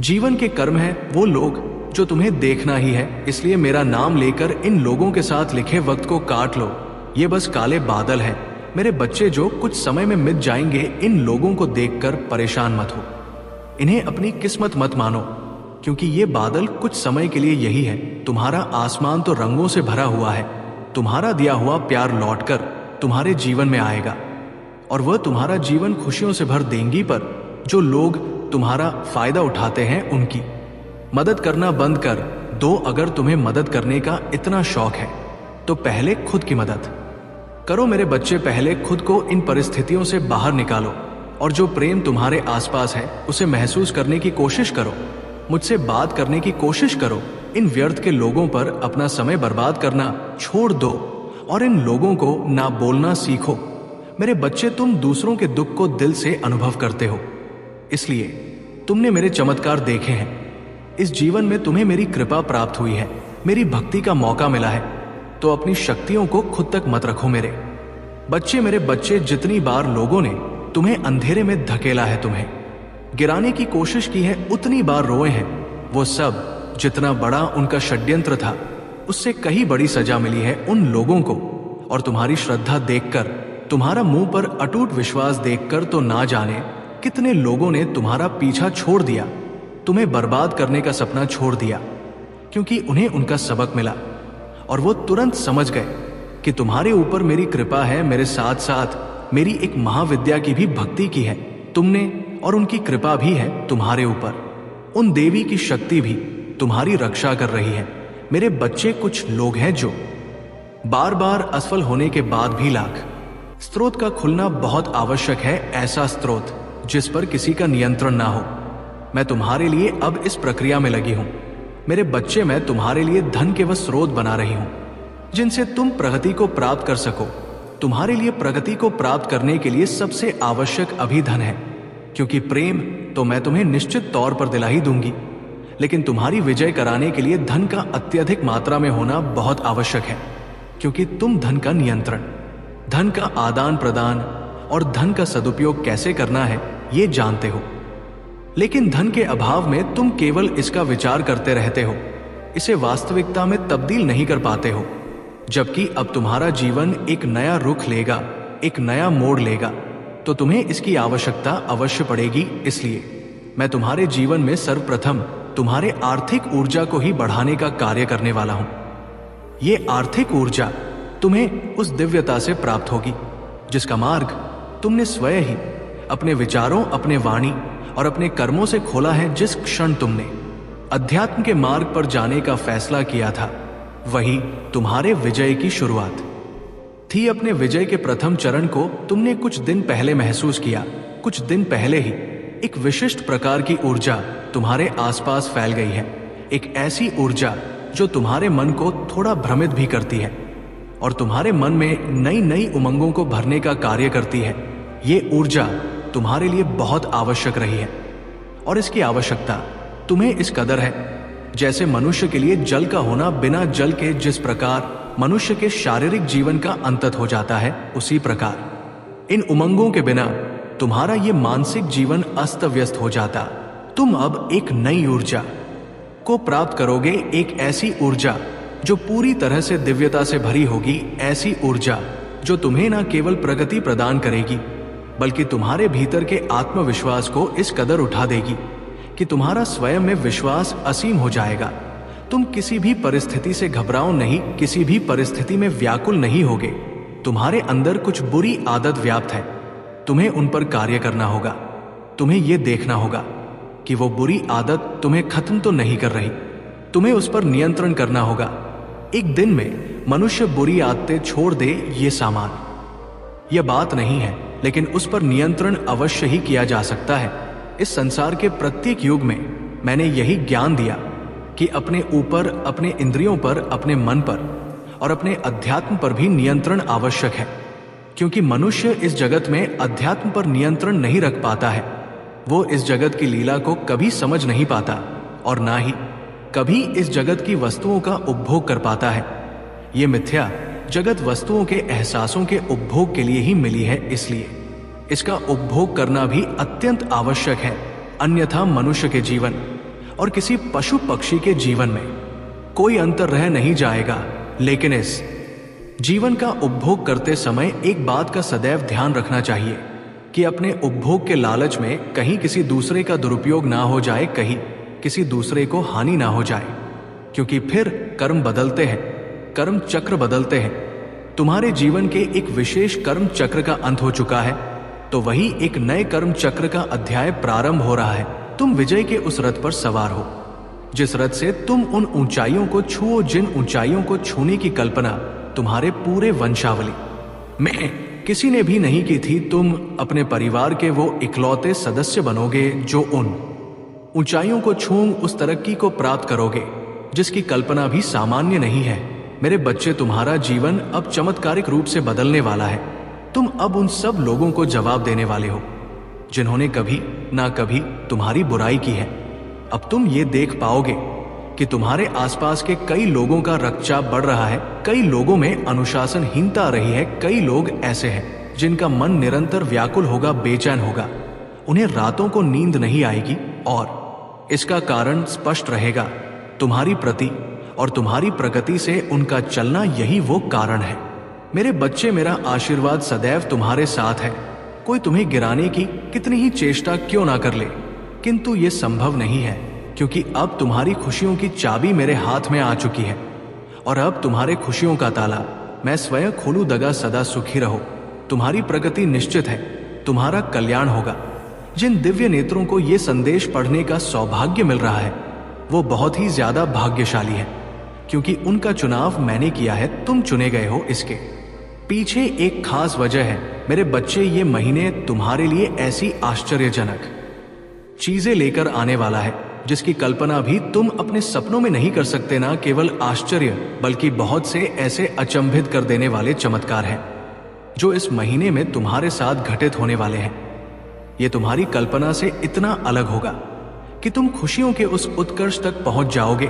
जीवन के कर्म हैं। वो लोग जो तुम्हें देखना ही है, इसलिए मेरा नाम लेकर इन लोगों के साथ लिखे वक्त को काट लो। ये बस काले बादल हैं मेरे बच्चे, जो कुछ समय में मिट जाएंगे। इन लोगों को देखकर परेशान मत हो, इन्हें अपनी किस्मत मत मानो, क्योंकि ये बादल कुछ समय के लिए यही है। तुम्हारा आसमान तो रंगों से भरा हुआ है, तुम्हारा दिया हुआ प्यार लौटकर तुम्हारे जीवन में आएगा, और वह तुम्हारा जीवन खुशियों से भर देंगी। पर जो लोग तुम्हारा फायदा उठाते हैं, उनकी मदद करना बंद कर दो। अगर तुम्हें मदद करने का इतना शौक है तो पहले खुद की मदद करो मेरे बच्चे। पहले खुद को इन परिस्थितियों से बाहर निकालो, और जो प्रेम तुम्हारे आसपास है उसे महसूस करने की कोशिश करो। मुझसे बात करने की कोशिश करो। इन व्यर्थ के लोगों पर अपना समय बर्बाद करना छोड़ दो, और इन लोगों को ना बोलना सीखो मेरे बच्चे। तुम दूसरों के दुख को दिल से अनुभव करते हो, इसलिए तुमने मेरे चमत्कार देखे हैं। इस जीवन में तुम्हें मेरी कृपा प्राप्त हुई है, मेरी भक्ति का मौका मिला है। तो अपनी शक्तियों को खुद तक मत रखो मेरे बच्चे। मेरे बच्चे, जितनी बार लोगों ने तुम्हें अंधेरे में धकेला है, तुम्हें गिराने की कोशिश की है, उतनी बार रोए हैं। वो सब जितना बड़ा उनका षड्यंत्र था, उससे कहीं बड़ी सजा मिली है उन लोगों को। और तुम्हारी श्रद्धा देखकर, तुम्हारा मुंह पर अटूट विश्वास देखकर, तो ना जाने कितने लोगों ने तुम्हारा पीछा छोड़ दिया, तुम्हें बर्बाद करने का सपना छोड़ दिया, क्योंकि उन्हें उनका सबक मिला, और वो तुरंत समझ गए कि तुम्हारे ऊपर मेरी कृपा है। मेरे साथ साथ मेरी एक महाविद्या की भी भक्ति की है तुमने, और उनकी कृपा भी है तुम्हारे ऊपर। उन देवी की शक्ति भी तुम्हारी रक्षा कर रही है मेरे बच्चे। कुछ लोग हैं जो बार बार असफल होने के बाद भी लाख स्रोत का खुलना बहुत आवश्यक है, ऐसा स्रोत जिस पर किसी का नियंत्रण ना हो। मैं तुम्हारे लिए अब इस प्रक्रिया में लगी हूं मेरे बच्चे। मैं तुम्हारे लिए धन के वह स्रोत बना रही हूं जिनसे तुम प्रगति को प्राप्त कर सको। तुम्हारे लिए प्रगति को प्राप्त करने के लिए सबसे आवश्यक अभी धन है, क्योंकि प्रेम तो मैं तुम्हें निश्चित तौर पर दिला ही दूंगी, लेकिन तुम्हारी विजय कराने के लिए धन का अत्यधिक मात्रा में होना बहुत आवश्यक है, क्योंकि तुम धन का नियंत्रण, धन का आदान प्रदान और धन का सदुपयोग कैसे करना है ये जानते हो। लेकिन धन के अभाव में तुम केवल इसका विचार करते रहते हो, इसे वास्तविकता में तब्दील नहीं कर पाते हो। जबकि अब तुम्हारा जीवन एक नया रुख लेगा, एक नया मोड़ लेगा, तो तुम्हें इसकी आवश्यकता अवश्य पड़ेगी। इसलिए मैं तुम्हारे जीवन में सर्वप्रथम तुम्हारे आर्थिक ऊर्जा को ही बढ़ाने का कार्य करने वाला हूं। ये आर्थिक ऊर्जा तुम्हें उस दिव्यता से प्राप्त होगी जिसका मार्ग तुमने स्वयं ही अपने विचारों, अपने वाणी और अपने कर्मों से खोला है। जिस क्षण तुमने अध्यात्म के मार्ग पर जाने का फैसला किया था, वही तुम्हारे विजय की शुरुआत थी। अपने विजय के प्रथम चरण को तुमने कुछ दिन पहले महसूस किया। कुछ दिन पहले ही एक विशिष्ट प्रकार की ऊर्जा तुम्हारे आसपास फैल गई है, एक ऐसी ऊर्जा जो तुम्हारे मन को थोड़ा भ्रमित भी करती है और तुम्हारे मन में नई नई उमंगों को भरने का कार्य करती है। ये ऊर्जा तुम्हारे लिए बहुत आवश्यक रही है और इसकी आवश्यकता तुम्हें इस कदर है जैसे मनुष्य के लिए जल का होना बिना जल के जिस प्रकार मनुष्य के शारीरिक जीवन का अंत हो जाता है, उसी प्रकार इन उमंगों के बिना तुम्हारा ये मानसिक जीवन अस्त व्यस्त हो जाता। तुम अब एक नई ऊर्जा को प्राप्त करोगे, एक ऐसी ऊर्जा जो पूरी तरह से दिव्यता से भरी होगी, ऐसी ऊर्जा जो तुम्हें न केवल प्रगति प्रदान करेगी बल्कि तुम्हारे भीतर के आत्मविश्वास को इस कदर उठा देगी कि तुम्हारा स्वयं में विश्वास असीम हो जाएगा। तुम किसी भी परिस्थिति से घबराओ नहीं, किसी भी परिस्थिति में व्याकुल नहीं होगे। तुम्हारे अंदर कुछ बुरी आदत व्याप्त है, तुम्हें उन पर कार्य करना होगा। तुम्हें यह देखना होगा कि वो बुरी आदत तुम्हें खत्म तो नहीं कर रही, तुम्हें उस पर नियंत्रण करना होगा। एक दिन में मनुष्य बुरी आदतें छोड़ दे, ये सामान, यह बात नहीं है, लेकिन उस पर नियंत्रण अवश्य ही किया जा सकता है। इस संसार के प्रत्येक युग में मैंने यही ज्ञान दिया कि अपने ऊपर, अपने इंद्रियों पर, अपने मन पर और अपने अध्यात्म पर भी नियंत्रण आवश्यक है, क्योंकि मनुष्य इस जगत में अध्यात्म पर नियंत्रण नहीं रख पाता है। वो इस जगत की लीला को कभी समझ नहीं पाता और ना ही कभी इस जगत की वस्तुओं का उपभोग कर पाता है। ये मिथ्या जगत वस्तुओं के एहसासों के उपभोग के लिए ही मिली है, इसलिए इसका उपभोग करना भी अत्यंत आवश्यक है। अन्यथा मनुष्य के जीवन और किसी पशु पक्षी के जीवन में कोई अंतर रह नहीं जाएगा। लेकिन इस जीवन का उपभोग करते समय एक बात का सदैव ध्यान रखना चाहिए कि अपने उपभोग के लालच में कहीं किसी दूसरे का दुरुपयोग ना हो जाए, कहीं किसी दूसरे को हानि ना हो जाए, क्योंकि फिर कर्म बदलते हैं, कर्म चक्र बदलते हैं। तुम्हारे जीवन के एक विशेष कर्म चक्र का अंत हो चुका है, तो वही एक नए कर्म चक्र का अध्याय प्रारंभ हो रहा है। तुम विजय के उस रथ पर सवार हो जिस रथ से तुम उन ऊंचाइयों को छुओ जिन ऊंचाइयों को छूने की कल्पना तुम्हारे पूरे वंशावली में किसी ने भी नहीं की थी। तुम अपने परिवार के वो इकलौते सदस्य बनोगे जो उन ऊंचाइयों को छू उस तरक्की को प्राप्त करोगे जिसकी कल्पना भी सामान्य नहीं है। मेरे बच्चे, तुम्हारा जीवन अब चमत्कारिक रूप से बदलने वाला है। तुम अब उन सब लोगों को जवाब देने वाले हो जिन्होंने कभी ना कभी तुम्हारी बुराई की है। अब तुम ये देख पाओगे कि तुम्हारे आसपास के कई लोगों का रक्तचाप बढ़ रहा है, कई लोगों में अनुशासनहीनता आ रही है, कई लोग ऐसे हैं जिनका मन निरंतर व्याकुल होगा, बेचैन होगा, उन्हें रातों को नींद नहीं आएगी और इसका कारण स्पष्ट रहेगा। तुम्हारी प्रति और तुम्हारी प्रगति से उनका चलना, यही वो कारण है। मेरे बच्चे, मेरा आशीर्वाद सदैव तुम्हारे साथ है। कोई तुम्हें गिराने की कितनी ही चेष्टा क्यों ना कर ले, किंतु ये संभव नहीं है, क्योंकि अब तुम्हारी खुशियों की चाबी मेरे हाथ में आ चुकी है और अब तुम्हारे खुशियों का ताला मैं स्वयं खोलूं। दगा सदा सुखी रहो। तुम्हारी प्रगति निश्चित है, तुम्हारा कल्याण होगा। जिन दिव्य नेत्रों को ये संदेश पढ़ने का सौभाग्य मिल रहा है वो बहुत ही ज्यादा भाग्यशाली है, क्योंकि उनका चुनाव मैंने किया है, तुम चुने गए हो। इसके पीछे एक खास वजह है। मेरे बच्चे, ये महीने तुम्हारे लिए ऐसी आश्चर्यजनक चीजें लेकर आने वाला है जिसकी कल्पना भी तुम अपने सपनों में नहीं कर सकते। ना केवल आश्चर्य बल्कि बहुत से ऐसे अचंभित कर देने वाले चमत्कार हैं जो इस महीने में तुम्हारे साथ घटित होने वाले हैं। ये तुम्हारी कल्पना से इतना अलग होगा कि तुम खुशियों के उस उत्कर्ष तक पहुंच जाओगे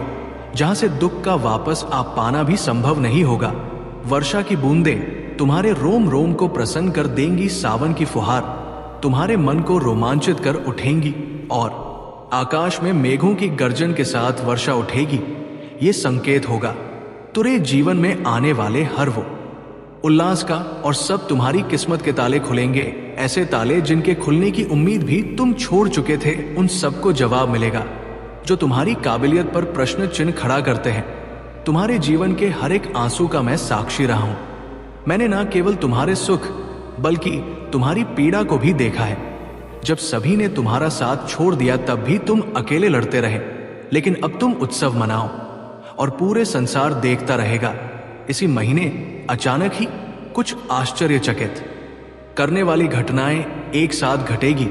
जहां से दुख का वापस आ पाना भी संभव नहीं होगा। वर्षा की बूंदें तुम्हारे रोम रोम को प्रसन्न कर देंगी, सावन की फुहार तुम्हारे मन को रोमांचित कर उठेंगी और आकाश में मेघों की गर्जन के साथ वर्षा उठेगी। ये संकेत होगा तुरे जीवन में आने वाले हर वो उल्लास का, और सब तुम्हारी किस्मत के ताले खुलेंगे, ऐसे ताले जिनके खुलने की उम्मीद भी तुम छोड़ चुके थे। उन सबको जवाब मिलेगा जो तुम्हारी काबिलियत पर प्रश्न चिन्ह खड़ा करते हैं। तुम्हारे जीवन के हर एक आंसू का मैं साक्षी रहा हूं। मैंने ना केवल तुम्हारे सुख बल्कि तुम्हारी पीड़ा को भी देखा है। जब सभी ने तुम्हारा साथ छोड़ दिया तब भी तुम अकेले लड़ते रहे, लेकिन अब तुम उत्सव मनाओ और पूरे संसार देखता रहेगा। इसी महीने अचानक ही कुछ आश्चर्यचकित करने वाली घटनाएं एक साथ घटेगी।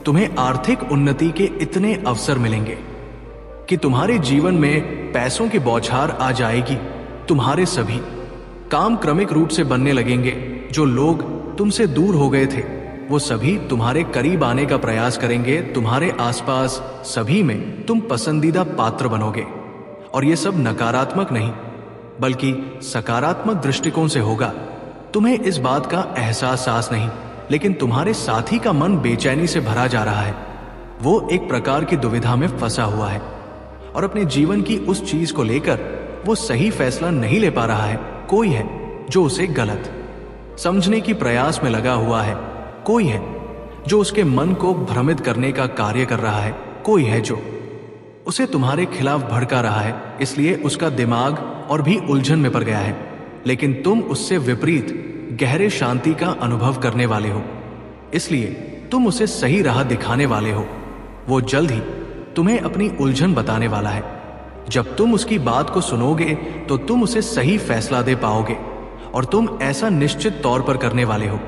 तुम्हें आर्थिक उन्नति के इतने अवसर मिलेंगे कि तुम्हारे जीवन में पैसों की बौछार आ जाएगी। तुम्हारे सभी काम क्रमिक रूप से बनने लगेंगे। जो लोग तुमसे दूर हो गए थे वो सभी तुम्हारे करीब आने का प्रयास करेंगे। तुम्हारे आसपास सभी में तुम पसंदीदा पात्र बनोगे। और ये सब नकारात्मक नहीं बल्कि सकारात्मक दृष्टिकोण से होगा। तुम्हें इस बात का एहसास नहीं, लेकिन तुम्हारे साथी का मन बेचैनी से भरा जा रहा है। वो एक प्रकार की दुविधा में फंसा हुआ है और अपने जीवन की उस चीज को लेकर वो सही फैसला नहीं ले पा रहा है। कोई है जो उसे गलत समझने की प्रयास में लगा हुआ है। कोई है जो उसके मन को भ्रमित करने का कार्य कर रहा है। कोई है जो उसे तुम्हारे खिलाफ भड़का रहा है, इसलिए उसका दिमाग और भी उलझन में पड़ गया है। लेकिन तुम उससे विपरीत गहरे शांति का अनुभव करने वाले हो, इसलिए तुम उसे सही राह दिखाने वाले हो। वो जल्द ही तुम्हें अपनी उलझन बताने वाला है। जब तुम उसकी बात को सुनोगे तो तुम उसे सही फैसला दे पाओगे, और तुम ऐसा निश्चित तौर पर करने वाले हो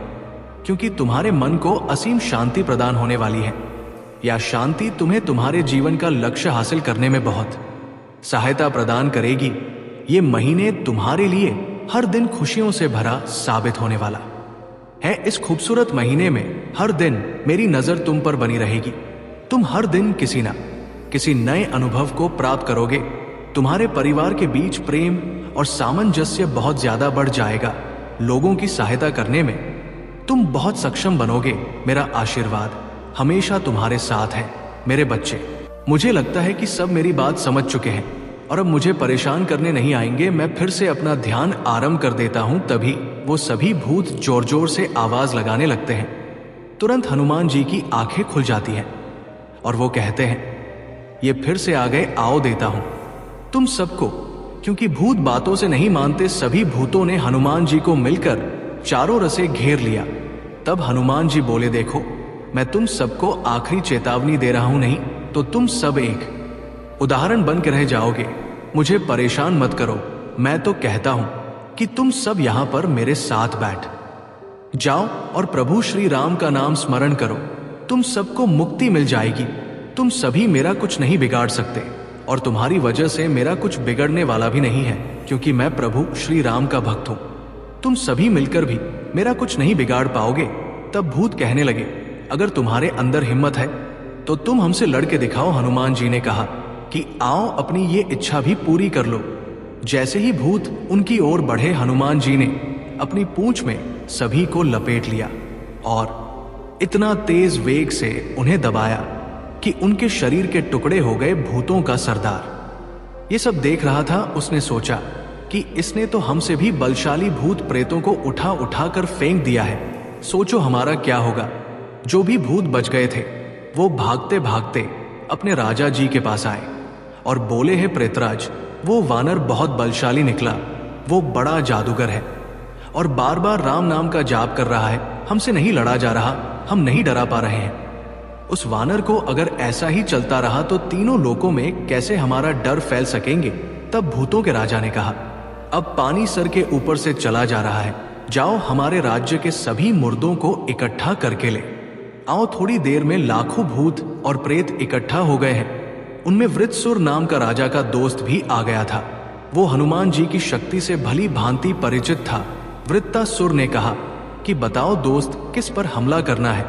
क्योंकि तुम्हारे मन को असीम शांति प्रदान होने वाली है। या शांति तुम्हें तुम्हारे जीवन का लक्ष्य हासिल करने में बहुत सहायता प्रदान करेगी। ये महीने तुम्हारे लिए हर दिन खुशियों से भरा साबित होने वाला है। इस खूबसूरत महीने में हर दिन मेरी नजर तुम पर बनी रहेगी। तुम हर दिन किसी ना किसी नए अनुभव को प्राप्त करोगे। तुम्हारे परिवार के बीच प्रेम और सामंजस्य बहुत ज्यादा बढ़ जाएगा। लोगों की सहायता करने में तुम बहुत सक्षम बनोगे। मेरा आशीर्वाद हमेशा तुम्हारे साथ है मेरे बच्चे। मुझे लगता है कि सब मेरी बात समझ चुके हैं और अब मुझे परेशान करने नहीं आएंगे। मैं फिर से अपना ध्यान आरंभ कर देता हूं। तभी वो सभी भूत जोर जोर से आवाज लगाने लगते हैं। तुरंत हनुमान जी की आंखें खुल जाती हैं और वो कहते हैं, ये फिर से आ गए, आओ देता हूं तुम सबको। क्योंकि भूत बातों से नहीं मानते, सभी भूतों ने हनुमान जी को मिलकर चारों रसे घेर लिया। तब हनुमान जी बोले, देखो मैं तुम सबको आखिरी चेतावनी दे रहा हूं, नहीं तो तुम सब एक उदाहरण बन के रह जाओगे। मुझे परेशान मत करो। मैं तो कहता हूं कि तुम सब यहां पर मेरे साथ बैठ जाओ और प्रभु श्री राम का नाम स्मरण करो। तुम सबको मुक्ति मिल जाएगी। तुम सभी मेरा कुछ नहीं बिगाड़ सकते और तुम्हारी वजह से मेरा कुछ बिगड़ने वाला भी नहीं है, क्योंकि मैं प्रभु श्री राम का भक्त हूं। तुम सभी मिलकर भी मेरा कुछ नहीं बिगाड़ पाओगे। तब भूत कहने लगे, अगर तुम्हारे अंदर हिम्मत है तो तुम हमसे लड़के दिखाओ। हनुमान जी ने कहा कि आओ अपनी ये इच्छा भी पूरी कर लो। जैसे ही भूत उनकी ओर बढ़े, हनुमान जी ने अपनी पूंछ में सभी को लपेट लिया और इतना तेज वेग से उन्हें दबाया कि उनके शरीर के टुकड़े हो गए। भूतों का सरदार ये सब देख रहा था। उसने सोचा कि इसने तो हमसे भी बलशाली भूत प्रेतों को उठा उठा कर फेंक दिया है। सोचो हमारा क्या होगा। जो भी भूत बच गए थे वो भागते भागते अपने राजा जी के पास आए और बोले, है प्रेतराज, वो वानर बहुत बलशाली निकला। वो बड़ा जादूगर है और बार बार राम नाम का जाप कर रहा है। हमसे नहीं लड़ा जा रहा, हम नहीं डरा पा रहे हैं। उस वानर को अगर ऐसा ही चलता रहा तो तीनों लोकों में कैसे हमारा डर फैल सकेंगे। तब भूतों के राजा ने कहा, अब पानी सर के ऊपर से चला जा रहा है। जाओ हमारे राज्य के सभी मुर्दों को इकट्ठा करके ले आओ। थोड़ी देर में लाखों भूत और प्रेत इकट्ठा हो गए हैं। उनमें वृत्रसुर नाम का राजा का दोस्त भी आ गया था। वो हनुमान जी की शक्ति से भली भांति परिचित था। वृत्तासुर ने कहा कि बताओ दोस्त, किस पर हमला करना है।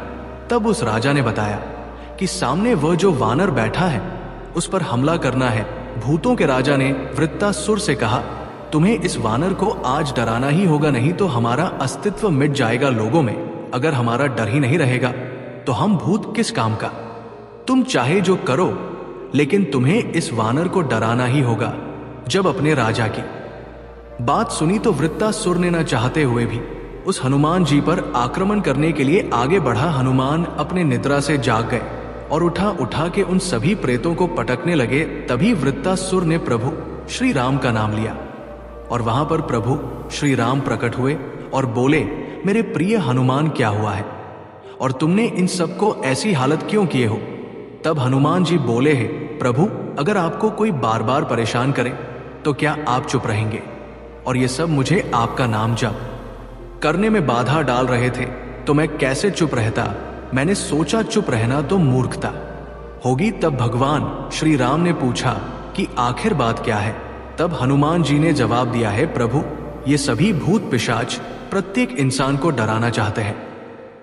तब उस राजा ने बताया कि सामने वह जो वानर बैठा है उस पर हमला करना है। भूतों के राजा ने वृत्तासुर से कहा, तुम्हें इस वानर को आज डराना ही होगा, नहीं तो हमारा अस्तित्व मिट जाएगा लोगों में। अगर हमारा डर ही नहीं रहेगा तो हम भूत किस काम का। तुम चाहे जो करो, लेकिन तुम्हें इस वानर को डराना ही होगा। जब अपने राजा की बात सुनी तो वृत्तासुर ने न चाहते हुए भी उस हनुमान जी पर आक्रमण करने के लिए आगे बढ़ा। हनुमान अपने निद्रा से जाग गए और उठा उठा के उन सभी प्रेतों को पटकने लगे। तभी वृत्तासुर ने प्रभु श्री राम का नाम लिया और वहां पर प्रभु श्री राम प्रकट हुए और बोले, मेरे प्रिय हनुमान, क्या हुआ है और तुमने इन सबको ऐसी हालत क्यों किए हो। तब हनुमान जी बोले, है प्रभु, अगर आपको कोई बार बार परेशान करे तो क्या आप चुप रहेंगे, और ये सब मुझे आपका नाम जप करने में बाधा डाल रहे थे तो मैं कैसे चुप रहता। मैंने सोचा चुप रहना तो मूर्खता होगी। तब भगवान श्री राम ने पूछा कि आखिर बात क्या है। तब हनुमान जी ने जवाब दिया, है प्रभु, ये सभी भूत पिशाच प्रत्येक इंसान को डराना चाहते हैं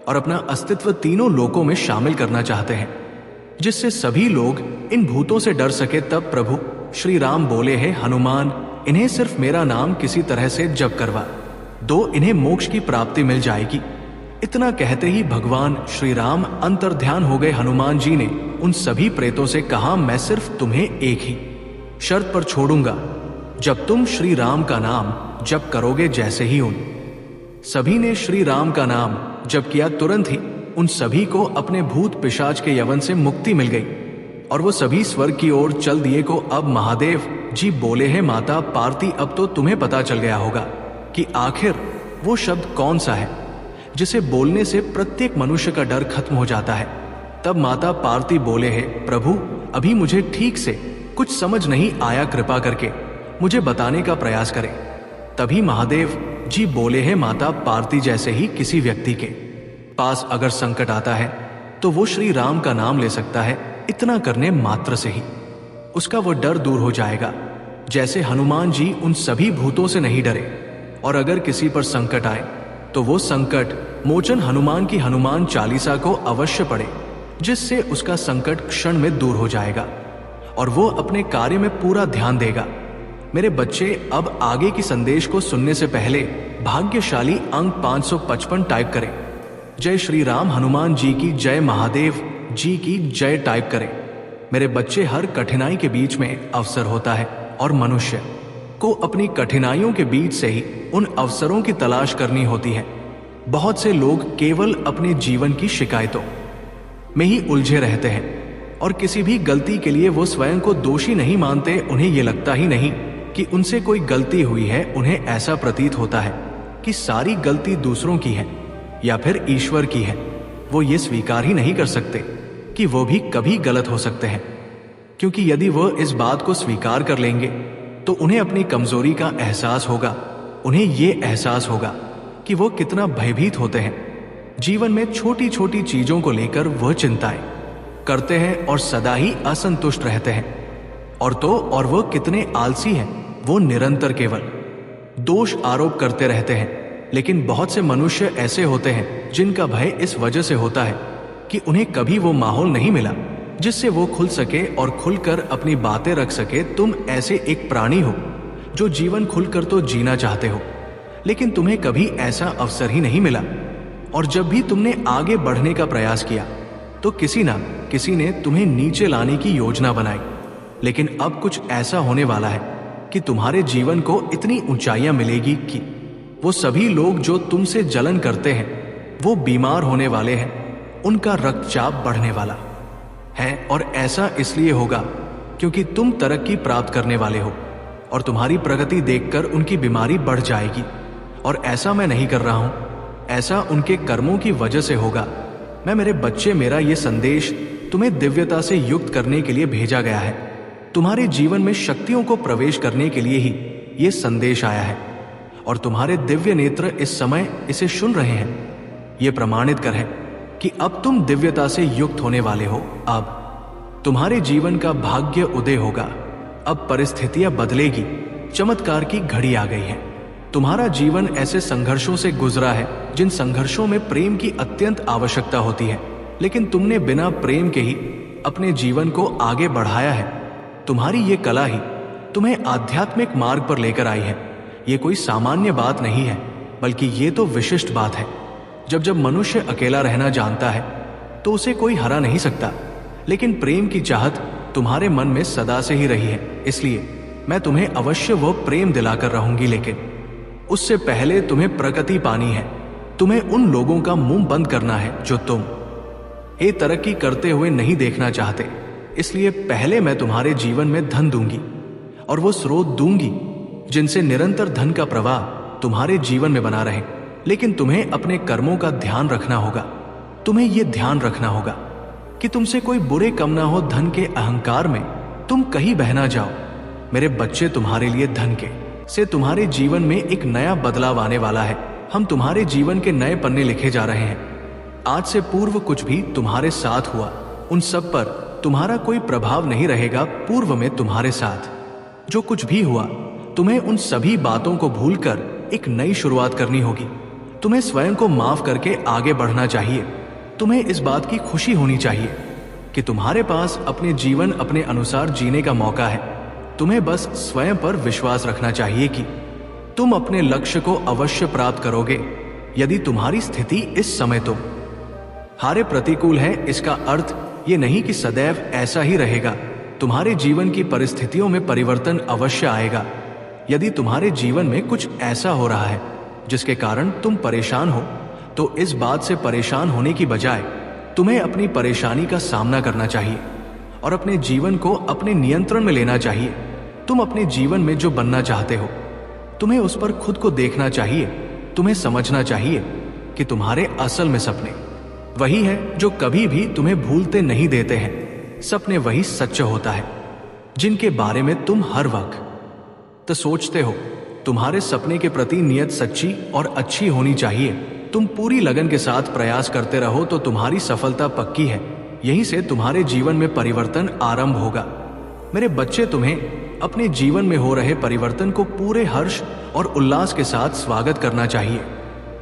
और अपना अस्तित्व तीनों लोकों में शामिल करना चाहते हैं, जिससे सभी लोग इन भूतों से डर सके। तब प्रभु श्री राम बोले, हैं हनुमान, इन्हें सिर्फ मेरा नाम किसी तरह से जप करवा दो, इन्हें मोक्ष की प्राप्ति मिल जाएगी। इतना कहते ही भगवान श्री राम अंतर्ध्यान हो गए। हनुमान जी ने उन सभी प्रेतों से कहा, मैं सिर्फ तुम्हें एक ही शर्त पर छोड़ूंगा, जब तुम श्री राम का नाम जप करोगे। जैसे ही उन सभी ने श्री राम का नाम जप किया, तुरंत ही उन सभी को अपने भूत पिशाच के यवन से मुक्ति मिल गई और वो सभी स्वर्ग की ओर चल दिए। को अब महादेव जी बोले, हैं माता पार्वती, अब तो तुम्हें पता चल गया होगा कि आखिर वो शब्द कौन सा है जिसे बोलने से प्रत्येक मनुष्य का डर खत्म हो जाता है। तब माता पार्वती बोले, हैं प्रभु, अभी मुझे ठीक से कुछ समझ नहीं आया, कृपा करके मुझे बताने का प्रयास करें। तभी महादेव जी बोले, हैं माता पार्वती, जैसे ही किसी व्यक्ति के पास अगर संकट आता है तो वो श्री राम का नाम ले सकता है। इतना करने मात्र से ही उसका वो डर दूर हो जाएगा। जैसे हनुमान जी उन सभी भूतों से नहीं डरे, और अगर किसी पर संकट आए तो वो संकट मोचन हनुमान की हनुमान चालीसा को अवश्य पढ़े, जिससे उसका संकट क्षण में दूर हो जाएगा और वो अपने कार्य में पूरा ध्यान देगा। मेरे बच्चे, अब आगे की संदेश को सुनने से पहले भाग्यशाली अंक 555 टाइप करें। जय श्री राम, हनुमान जी की जय, महादेव जी की जय टाइप करें। मेरे बच्चे, हर कठिनाई के बीच में अवसर होता है और मनुष्य को अपनी कठिनाइयों के बीच से ही उन अवसरों की तलाश करनी होती है। बहुत से लोग केवल अपने जीवन की शिकायतों में ही उलझे रहते हैं और किसी भी गलती के लिए वो स्वयं को दोषी नहीं मानते। उन्हें ये लगता ही नहीं कि उनसे कोई गलती हुई है। उन्हें ऐसा प्रतीत होता है कि सारी गलती दूसरों की है या फिर ईश्वर की है। वो ये स्वीकार ही नहीं कर सकते कि वो भी कभी गलत हो सकते हैं, क्योंकि यदि वो इस बात को स्वीकार कर लेंगे तो उन्हें अपनी कमजोरी का एहसास होगा। उन्हें ये एहसास होगा कि वो कितना भयभीत होते हैं। जीवन में छोटी छोटी चीजों को लेकर वह चिंताएं करते हैं और सदा ही असंतुष्ट रहते हैं। और वो कितने आलसी हैं। वो निरंतर केवल दोष आरोप करते रहते हैं। लेकिन बहुत से मनुष्य ऐसे होते हैं जिनका भय इस वजह से होता है कि उन्हें कभी वो माहौल नहीं मिला जिससे वो खुल सके और खुलकर अपनी बातें रख सके। तुम ऐसे एक प्राणी हो जो जीवन खुलकर तो जीना चाहते हो, लेकिन तुम्हें कभी ऐसा अवसर ही नहीं मिला। और जब भी तुमने आगे बढ़ने का प्रयास किया तो किसी ना किसी ने तुम्हें नीचे लाने की योजना बनाई। लेकिन अब कुछ ऐसा होने वाला है कि तुम्हारे जीवन को इतनी ऊंचाइयां मिलेगी कि वो सभी लोग जो तुमसे जलन करते हैं वो बीमार होने वाले हैं, उनका रक्तचाप बढ़ने वाला है। और ऐसा इसलिए होगा क्योंकि तुम तरक्की प्राप्त करने वाले हो और तुम्हारी प्रगति देखकर उनकी बीमारी बढ़ जाएगी। और ऐसा मैं नहीं कर रहा हूं, ऐसा उनके कर्मों की वजह से होगा। मेरे बच्चे, मेरा ये संदेश तुम्हें दिव्यता से युक्त करने के लिए भेजा गया है। तुम्हारे जीवन में शक्तियों को प्रवेश करने के लिए ही ये संदेश आया है और तुम्हारे दिव्य नेत्र इस समय इसे सुन रहे हैं। ये प्रमाणित कर है कि अब तुम दिव्यता से युक्त होने वाले हो। अब तुम्हारे जीवन का भाग्य उदय होगा। अब परिस्थितियां बदलेगी। चमत्कार की घड़ी आ गई है। तुम्हारा जीवन ऐसे संघर्षों से गुजरा है जिन संघर्षों में प्रेम की अत्यंत आवश्यकता होती है, लेकिन तुमने बिना प्रेम के ही अपने जीवन को आगे बढ़ाया है। तुम्हारी ये कला ही तुम्हें आध्यात्मिक मार्ग पर लेकर आई है। ये कोई सामान्य बात नहीं है, बल्कि ये तो विशिष्ट बात है। जब मनुष्य अकेला रहना जानता है तो उसे कोई हरा नहीं सकता, लेकिन प्रेम की चाहत तुम्हारे मन में सदा से ही रही है। इसलिए मैं तुम्हें अवश्य वो प्रेम दिलाकर रहूंगी, लेकिन उससे पहले तुम्हें प्रगति पानी है। तुम्हें उन लोगों का मुंह बंद करना है जो तुम तरक्की करते हुए नहीं देखना चाहते। इसलिए पहले मैं तुम्हारे जीवन में धन दूंगी और वो स्रोत दूंगी जिनसे निरंतर धन का प्रवाह तुम्हारे जीवन में बना रहे। लेकिन तुम्हें अपने कर्मों का ध्यान रखना होगा। तुम्हें यह ध्यान रखना होगा कि तुमसे कोई बुरे कम ना हो। धन के अहंकार में तुम कहीं बह ना जाओ। मेरे बच्चे, तुम्हारे लिए धन के से तुम्हारे जीवन में एक नया बदलाव आने वाला है। हम तुम्हारे जीवन के नए पन्ने लिखे जा रहे हैं। आज से पूर्व कुछ भी तुम्हारे साथ हुआ, उन सब पर तुम्हारा कोई प्रभाव नहीं रहेगा। पूर्व में तुम्हारे साथ जो कुछ भी हुआ, तुम्हें उन सभी बातों को भूलकर एक नई शुरुआत करनी होगी। तुम्हें स्वयं को माफ करके आगे बढ़ना चाहिए। तुम्हें इस बात की खुशी होनी चाहिए कि तुम्हारे पास अपने जीवन अपने अनुसार जीने का मौका है। तुम्हें बस स्वयं पर विश्वास रखना चाहिए कि तुम अपने लक्ष्य को अवश्य प्राप्त करोगे। यदि तुम्हारी स्थिति इस समय तो हारे प्रतिकूल है, इसका अर्थ ये नहीं कि सदैव ऐसा ही रहेगा। तुम्हारे जीवन की परिस्थितियों में परिवर्तन अवश्य आएगा। यदि तुम्हारे जीवन में कुछ ऐसा हो रहा है जिसके कारण तुम परेशान हो, तो इस बात से परेशान होने की बजाय तुम्हें अपनी परेशानी का सामना करना चाहिए और अपने जीवन को अपने नियंत्रण में लेना चाहिए। तुम अपने जीवन में जो बनना चाहते हो, तुम्हें उस पर खुद को देखना चाहिए। तुम्हें समझना चाहिए कि तुम्हारे असल में सपने वही है जो कभी भी तुम्हें भूलते नहीं देते हैं। सपने वही सच्चा होता है जिनके बारे में तुम हर वक्त तो सोचते हो। तुम्हारे सपने के प्रति नियत सच्ची और अच्छी होनी चाहिए। तुम पूरी लगन के साथ प्रयास करते रहो तो तुम्हारी सफलता पक्की है। यहीं से तुम्हारे जीवन में परिवर्तन आरंभ होगा। मेरे बच्चे, तुम्हें अपने जीवन में हो रहे परिवर्तन को पूरे हर्ष और उल्लास के साथ स्वागत करना चाहिए।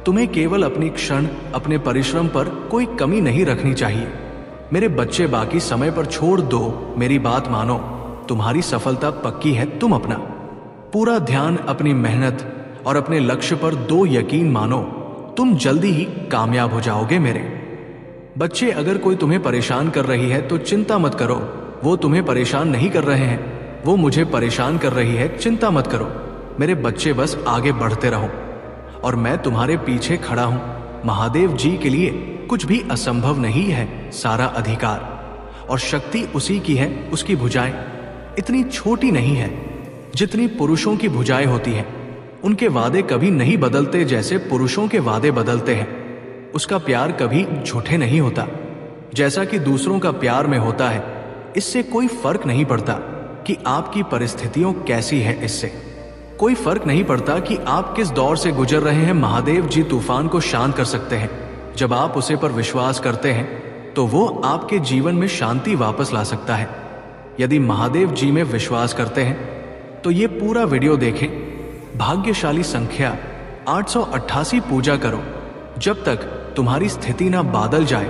तुम्हें केवल अपनी क्षण अपने परिश्रम पर कोई कमी नहीं रखनी चाहिए। मेरे बच्चे, बाकी समय पर छोड़ दो। मेरी बात मानो, तुम्हारी सफलता पक्की है। तुम अपना पूरा ध्यान अपनी मेहनत और अपने लक्ष्य पर दो। यकीन मानो, तुम जल्दी ही कामयाब हो जाओगे। मेरे बच्चे, अगर कोई तुम्हें परेशान कर रही है तो चिंता मत करो। वो तुम्हें परेशान नहीं कर रहे हैं, वो मुझे परेशान कर रही है। चिंता मत करो मेरे बच्चे, बस आगे बढ़ते रहो और मैं तुम्हारे पीछे खड़ा हूं। महादेव जी के लिए कुछ भी असंभव नहीं है। सारा अधिकार और शक्ति उसी की है। उसकी भुजाएं इतनी छोटी नहीं है जितनी पुरुषों की भुजाएं होती हैं। उनके वादे कभी नहीं बदलते जैसे पुरुषों के वादे बदलते हैं। उसका प्यार कभी झूठे नहीं होता जैसा कि दूसरों का प्यार में होता है। इससे कोई फर्क नहीं पड़ता कि आपकी परिस्थितियों कैसी है। इससे कोई फर्क नहीं पड़ता कि आप किस दौर से गुजर रहे हैं। महादेव जी तूफान को शांत कर सकते हैं। जब आप उसे पर विश्वास करते हैं तो वो आपके जीवन में शांति वापस ला सकता है। यदि महादेव जी में विश्वास करते हैं तो ये पूरा वीडियो देखें। भाग्यशाली संख्या 888 पूजा करो जब तक तुम्हारी स्थिति ना बदल जाए।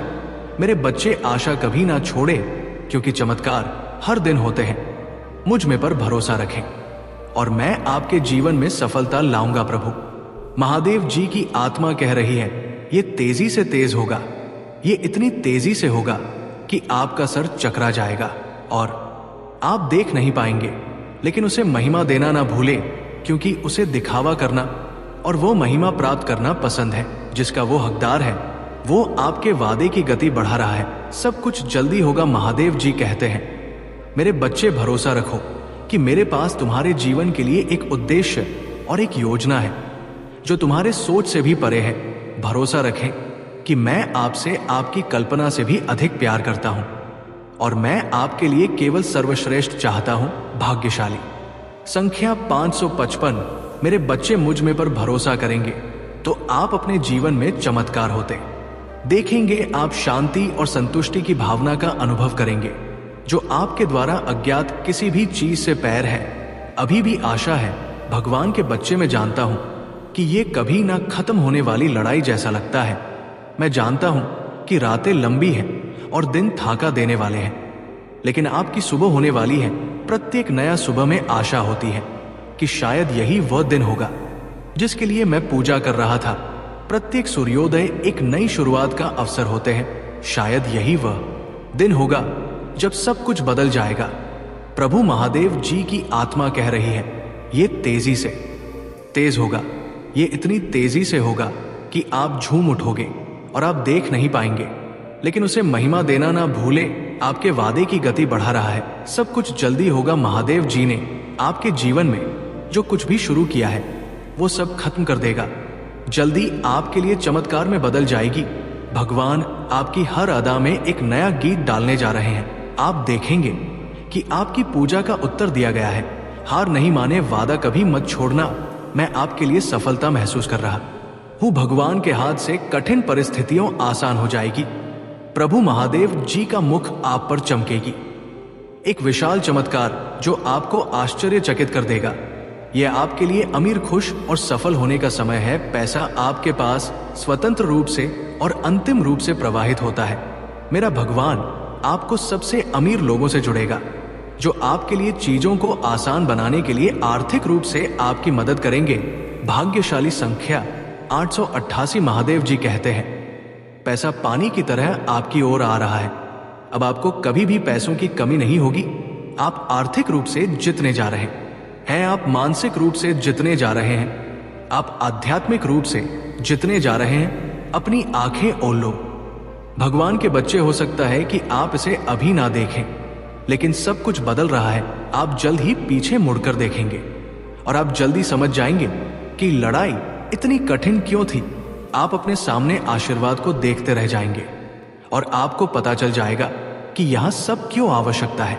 मेरे बच्चे, आशा कभी ना छोड़े क्योंकि चमत्कार हर दिन होते हैं। मुझ में पर भरोसा रखें और मैं आपके जीवन में सफलता लाऊंगा। प्रभु महादेव जी की आत्मा कह रही है, ये तेजी से तेज होगा। ये इतनी तेजी से होगा कि आपका सर चकरा जाएगा और आप देख नहीं पाएंगे। लेकिन उसे महिमा देना ना भूलें, क्योंकि उसे दिखावा करना और वो महिमा प्राप्त करना पसंद है जिसका वो हकदार है। वो आपके वादे की गति बढ़ा रहा है। सब कुछ जल्दी होगा। महादेव जी कहते हैं, मेरे बच्चे, भरोसा रखो कि मेरे पास तुम्हारे जीवन के लिए एक उद्देश्य और एक योजना है जो तुम्हारे सोच से भी परे है। भरोसा रखें कि मैं आपसे आपकी कल्पना से भी अधिक प्यार करता हूं और मैं आपके लिए केवल सर्वश्रेष्ठ चाहता हूं। भाग्यशाली संख्या 555। मेरे बच्चे, मुझ में पर भरोसा करेंगे तो आप अपने जीवन में चमत्कार होते देखेंगे। आप शांति और संतुष्टि की भावना का अनुभव करेंगे जो आपके द्वारा अज्ञात किसी भी चीज से पैर है। अभी भी आशा है। भगवान के बच्चे, मैं जानता हूं कि ये कभी ना खत्म होने वाली लड़ाई जैसा लगता है। मैं जानता हूं कि रातें लंबी हैं और दिन थाका देने वाले हैं, लेकिन आपकी सुबह होने वाली है। प्रत्येक नया सुबह में आशा होती है कि शायद यही वह दिन होगा जिसके लिए मैं पूजा कर रहा था। प्रत्येक सूर्योदय एक नई शुरुआत का अवसर होते हैं। शायद यही वह दिन होगा जब सब कुछ बदल जाएगा। प्रभु महादेव जी की आत्मा कह रही है, ये तेजी से तेज होगा। ये इतनी तेजी से होगा कि आप झूम उठोगे और आप देख नहीं पाएंगे। लेकिन उसे महिमा देना ना भूले। आपके वादे की गति बढ़ा रहा है। सब कुछ जल्दी होगा। महादेव जी ने आपके जीवन में जो कुछ भी शुरू किया है वो सब खत्म कर देगा। जल्दी आपके लिए चमत्कार में बदल जाएगी। भगवान आपकी हर अदा में एक नया गीत डालने जा रहे हैं। आप देखेंगे कि आपकी पूजा का उत्तर दिया गया है। हार नहीं माने, वादा कभी मत छोड़ना। मैं आपके लिए सफलता महसूस कर रहा हूं। भगवान के हाथ से कठिन परिस्थितियों आसान हो जाएगी। प्रभु महादेव जी का मुख आप पर चमकेगी। एक विशाल चमत्कार जो आपको आश्चर्यचकित कर देगा। ये आपके लिए अमीर, खुश और सफल होने का समय है। पैसा आपके पास स्वतंत्र रूप से और अंतिम रूप से प्रवाहित होता है। मेरा भगवान आपको सबसे अमीर लोगों से जुड़ेगा जो आपके लिए चीजों को आसान बनाने के लिए आर्थिक रूप से आपकी मदद करेंगे। भाग्यशाली संख्या 888। महादेव जी कहते हैं, पैसा पानी की तरह आपकी ओर आ रहा है। अब आपको कभी भी पैसों की कमी नहीं होगी। आप आर्थिक रूप से जितने जा रहे हैं, आप मानसिक रूप से जितने जा रहे हैं, आप आध्यात्मिक रूप से जितने जा रहे हैं, अपनी आंखें खोल लो। भगवान के बच्चे, हो सकता है कि आप इसे अभी ना देखें, लेकिन सब कुछ बदल रहा है। आप जल्द ही पीछे मुड़कर देखेंगे और आप जल्दी समझ जाएंगे कि लड़ाई इतनी कठिन क्यों थी। आप अपने सामने आशीर्वाद को देखते रह जाएंगे और आपको पता चल जाएगा कि यह सब क्यों आवश्यकता है।